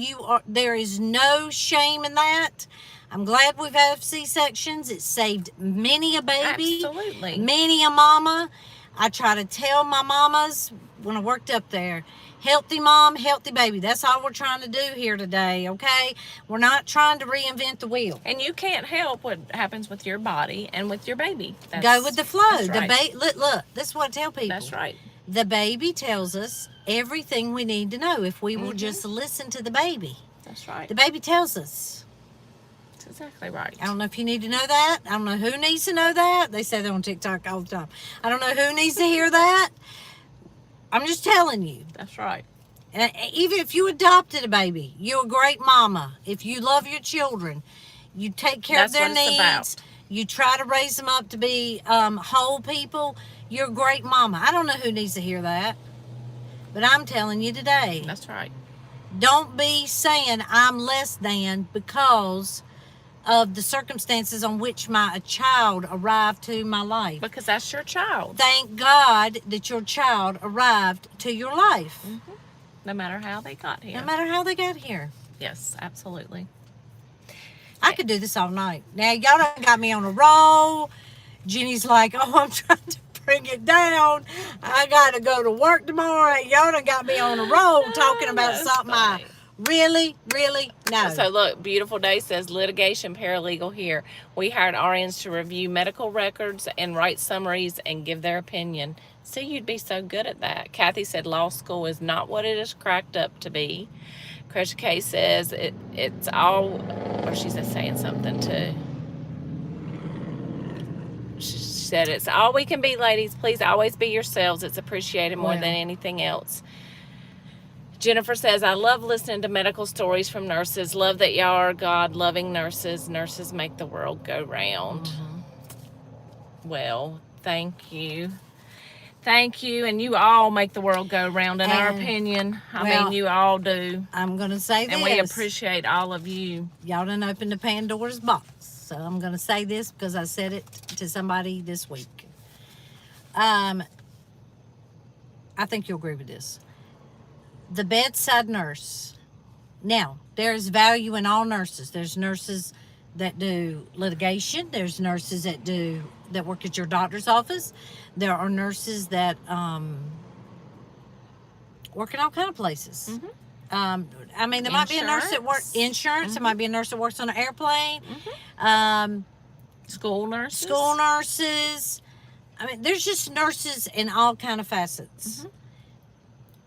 there is no shame in that. I'm glad we've had C-sections. It saved many a baby. Absolutely. Many a mama. I try to tell my mamas when I worked up there, healthy mom, healthy baby. That's all we're trying to do here today, okay? We're not trying to reinvent the wheel. And you can't help what happens with your body and with your baby. Go with the flow. That's right. Look, this is what I tell people. That's right. The baby tells us everything we need to know if we will just listen to the baby. That's right. The baby tells us. That's exactly right. I don't know if you need to know that. I don't know who needs to know that. They say that on TikTok all the time. I don't know who needs to hear that. I'm just telling you. That's right. And even if you adopted a baby, you're a great mama. If you love your children, you take care of That's their what it's needs. about. You try to raise them up to be whole people. You're a great mama. I don't know who needs to hear that. But I'm telling you today, That's right. don't be saying I'm less than because of the circumstances on which a child arrived to my life. Because that's your child. Thank God that your child arrived to your life. No matter how they got here. No matter how they got here. Yes, absolutely. I could do this all night. Now, y'all done got me on a roll. Jenny's like, oh, I'm trying to bring it down. I got to go to work tomorrow. Y'all done got me on a roll talking about That's something funny. really know. So look, Beautiful Day says litigation paralegal here. We hired RNs to review medical records and write summaries and give their opinion. See, you'd be so good at that. Kathy said law school is not what it is cracked up to be. Cresha K says it's all, or she's just saying something too. She said it's all we can be, ladies. Please always be yourselves. It's appreciated more than anything else. Jennifer says, I love listening to medical stories from nurses. Love that y'all are God-loving nurses. Nurses make the world go round. Well, thank you. Thank you. And you all make the world go round, in our And, opinion. I well, mean, you all do. I'm going to say this. And we appreciate all of you. Y'all done opened the Pandora's box. So I'm going to say this because I said it to somebody this week. I think you'll agree with this. The bedside nurse. Now, there's value in all nurses. There's nurses that do litigation. There's nurses that work at your doctor's office. There are nurses that work in all kind of places. Mm-hmm. I mean, there might be a nurse that works insurance. Mm-hmm. There might be a nurse that works on an airplane. School nurses. School nurses. I mean, there's just nurses in all kind of facets. Mm-hmm.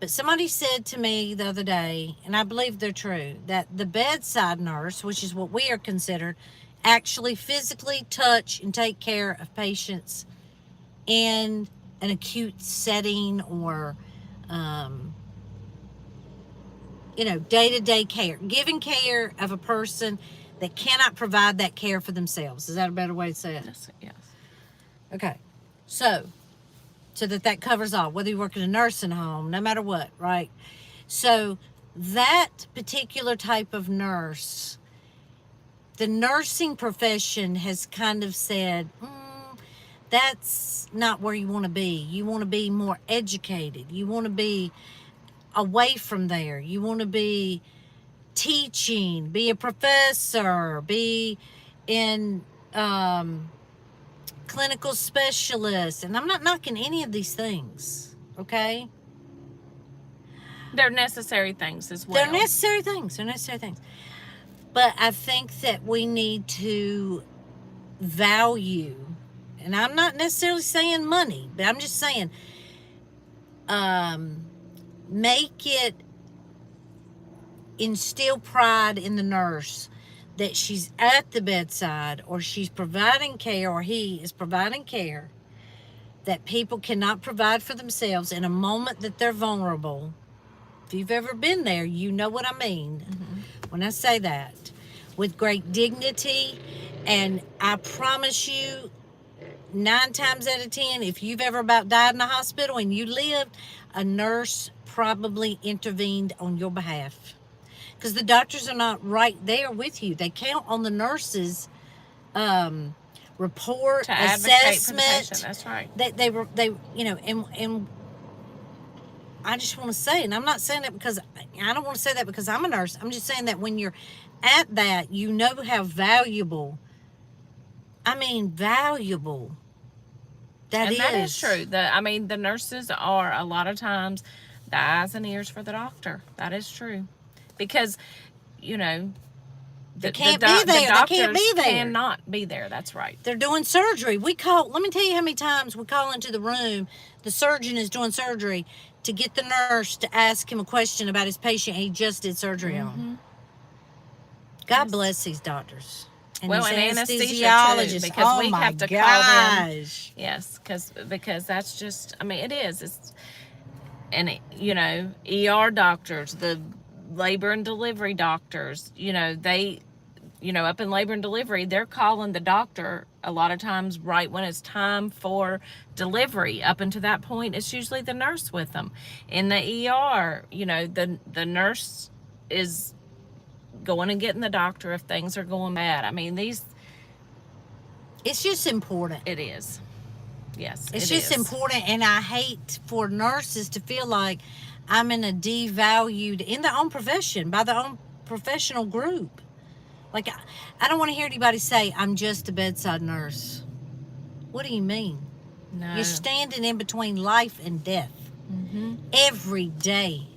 But somebody said to me the other day, and I believe they're true, that the bedside nurse, which is what we are considered, actually physically touch and take care of patients in an acute setting or, day-to-day care, giving care of a person that cannot provide that care for themselves. Is that a better way to say it? Yes. Okay. So that covers all, whether you work in a nursing home, no matter what, right? So that particular type of nurse, the nursing profession has kind of said, that's not where you want to be. You want to be more educated. You want to be away from there. You want to be teaching, be a professor, be in clinical specialist. And I'm not knocking any of these things, okay? They're necessary things as well. They're necessary things. But I think that we need to value, and I'm not necessarily saying money, but I'm just saying make it instill pride in the nurse that she's at the bedside, or she's providing care, or he is providing care that people cannot provide for themselves in a moment that they're vulnerable. If you've ever been there, you know what I mean when I say that. With great dignity, and I promise you, 9 times out of 10, if you've ever about died in a hospital and you lived, a nurse probably intervened on your behalf. Because the doctors are not right there with you. They count on the nurses' report, to advocate for the assessment. patient. That's right. And I just want to say, and I'm not saying that because I don't want to say that because I'm a nurse. I'm just saying that when you're at that, you know how valuable. I mean, valuable. That is true. The nurses are a lot of times the eyes and ears for the doctor. That is true. Because, they can't be there. They can't be there. Cannot be there. That's right. They're doing surgery. Let me tell you how many times we call into the room. The surgeon is doing surgery to get the nurse to ask him a question about his patient he just did surgery on. God bless these doctors. And well, these and anesthesia too, because oh we my have to gosh. call them. Yes, because that's just. It is. ER doctors, the labor and delivery doctors. They, up in labor and delivery, they're calling the doctor a lot of times right when it's time for delivery. Up until that point, it's usually the nurse with them. In the ER, the nurse is going and getting the doctor if things are going bad. It's just important. It is. Yes, it's just important, and I hate for nurses to feel like I'm in a devalued in their own profession by their own professional group. Like, I don't want to hear anybody say, I'm just a bedside nurse. What do you mean? No. You're standing in between life and death every day.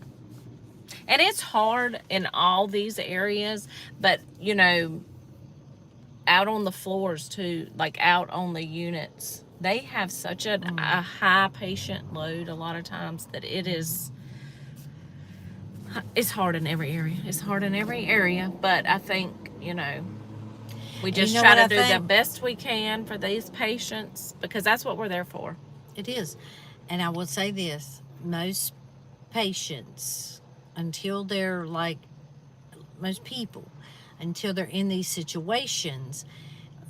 And it's hard in all these areas, but, you know, out on the floors too, like out on the units, they have such a high patient load a lot of times that it's hard in every area. It's hard in every area, but I think, you know, we just you know try what to I do the think? best we can for these patients because that's what we're there for. It is. And I will say this, most patients, until they're like, most people, until they're in these situations,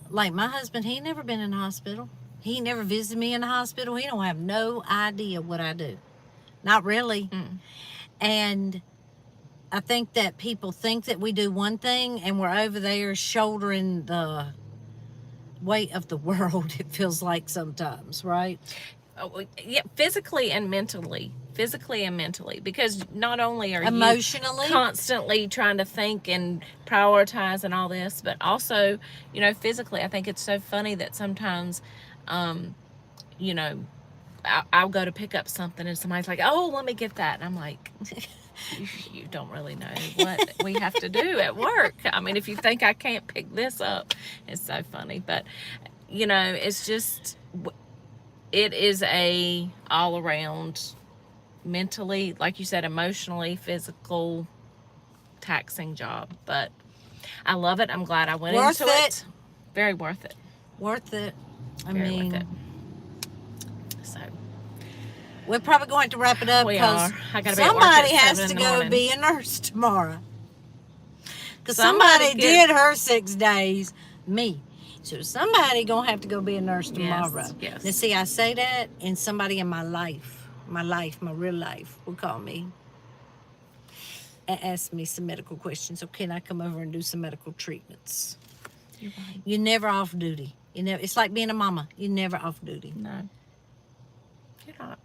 like my husband, he never been in the hospital. He never visited me in the hospital. He don't have no idea what I do. Not really. And I think that people think that we do one thing and we're over there shouldering the weight of the world, it feels like sometimes, right? Oh, yeah, physically and mentally, because not only are Emotionally. you constantly trying to think and prioritize and all this, but also, you know, physically, I think it's so funny that sometimes, you know, I'll go to pick up something and somebody's like, oh, let me get that. And I'm like, you don't really know what we have to do at work. I mean, if you think I can't pick this up, it's so funny. But, you know, it's just, it is a all around mentally, like you said, emotionally, physical, taxing job. But I love it. I'm glad I went Worth into it. it. Very worth it. Worth it. I Very mean, worth it. So we're probably going to wrap it up we because are. I gotta be at work somebody at has 7 to in the go morning. be a nurse tomorrow. Because Somebody somebody did her 6 days, me. So somebody gonna have to go be a nurse tomorrow. Yes. Now see, I say that, and somebody in my real life, will call me and ask me some medical questions. So can I come over and do some medical treatments? You're right. You're never off duty. You never. It's like being a mama. You're never off duty. No. You're not.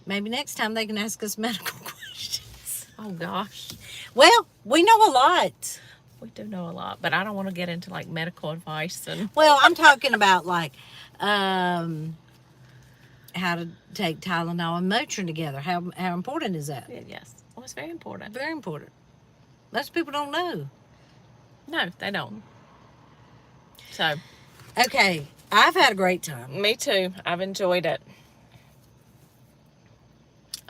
Maybe next time they can ask us medical questions. Oh gosh. Well, we know a lot. We do know a lot, but I don't want to get into like medical advice and Well, I'm talking about like how to take Tylenol and Motrin together. How important is that? yes. Well, it's very important. Very important. Most people don't know. No, they don't. So, Okay, I've had a great time. me too. I've enjoyed it.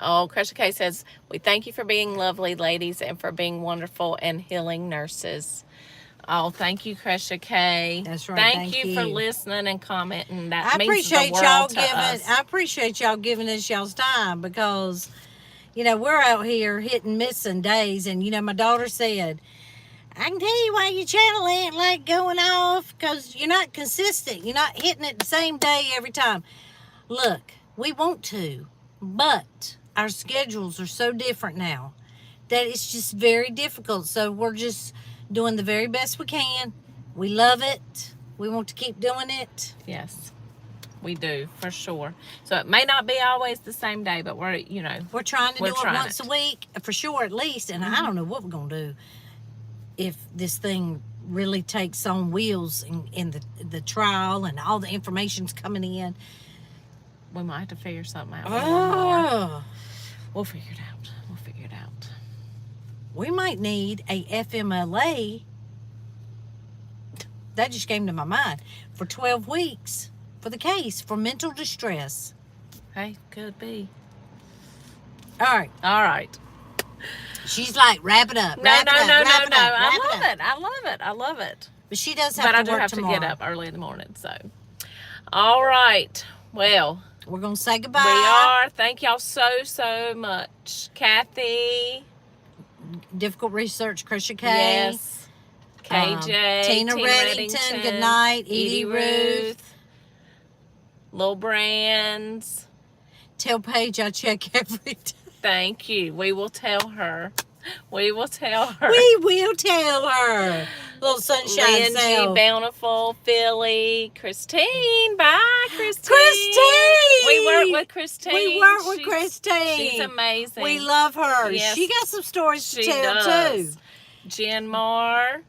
Oh, Crusher K says, we thank you for being lovely ladies and for being wonderful and healing nurses. Oh, thank you, Crusher K. That's right, Thank thank you for you. listening and commenting. That I means appreciate the world y'all to giving. us. I appreciate y'all giving us y'all's time because, you know, we're out here hitting missing days, and you know, my daughter said, I can tell you why your channel ain't like going off because you're not consistent. You're not hitting it the same day every time. Look, we want to, but our schedules are so different now that it's just very difficult. So we're just doing the very best we can. We love it. We want to keep doing it. Yes, we do, for sure. So it may not be always the same day, but we're, you know, We're trying to We're do it trying once it. a week, for sure, at least. And I don't know what we're going to do if this thing really takes on wheels in the trial and all the information's coming in. we might have to figure something out. a little more. Oh, We'll figure it out. We'll figure it out. we might need a FMLA. That just came to my mind. For 12 weeks for the case for mental distress. Hey, could be. All right. All right. She's like, wrap it up. No, wrap no, it up, no, wrap no, it no. up, I wrap it love up. it. I love it. I love it. But she does have But to I do work have tomorrow. to get up early in the morning. So, all right. Well, We're going to say goodbye. we are. Thank y'all so much. Kathy. Difficult Research, Krisha K. Yes. KJ. Tina Reddington, good night. Edie Ruth. Lil Brands. Tell Paige I check every day. Thank you. We will tell her. We will tell her. We will tell her. Little sunshine Lindsay, self. Bountiful, Philly, Christine. Bye, Christine. Christine! We work with Christine. We work with She's- Christine. She's amazing. We love her. Yes. She got some stories to She tell does. too. Jen Moore,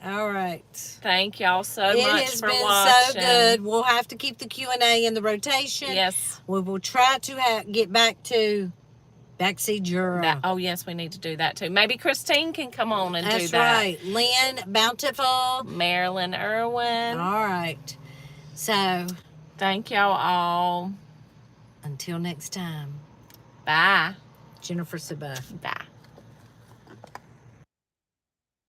All right. thank y'all so It much has for been watching. so good. We'll have to keep the Q&A in the rotation. Yes. We will try to get back to Backseat Jura. Oh, yes, we need to do that too. Maybe Christine can come on and do That's that. right. Lynn Bountiful. Marilyn Irwin. All right. So, Thank y'all all. until next time, Bye. Jennifer Sabuff. Bye.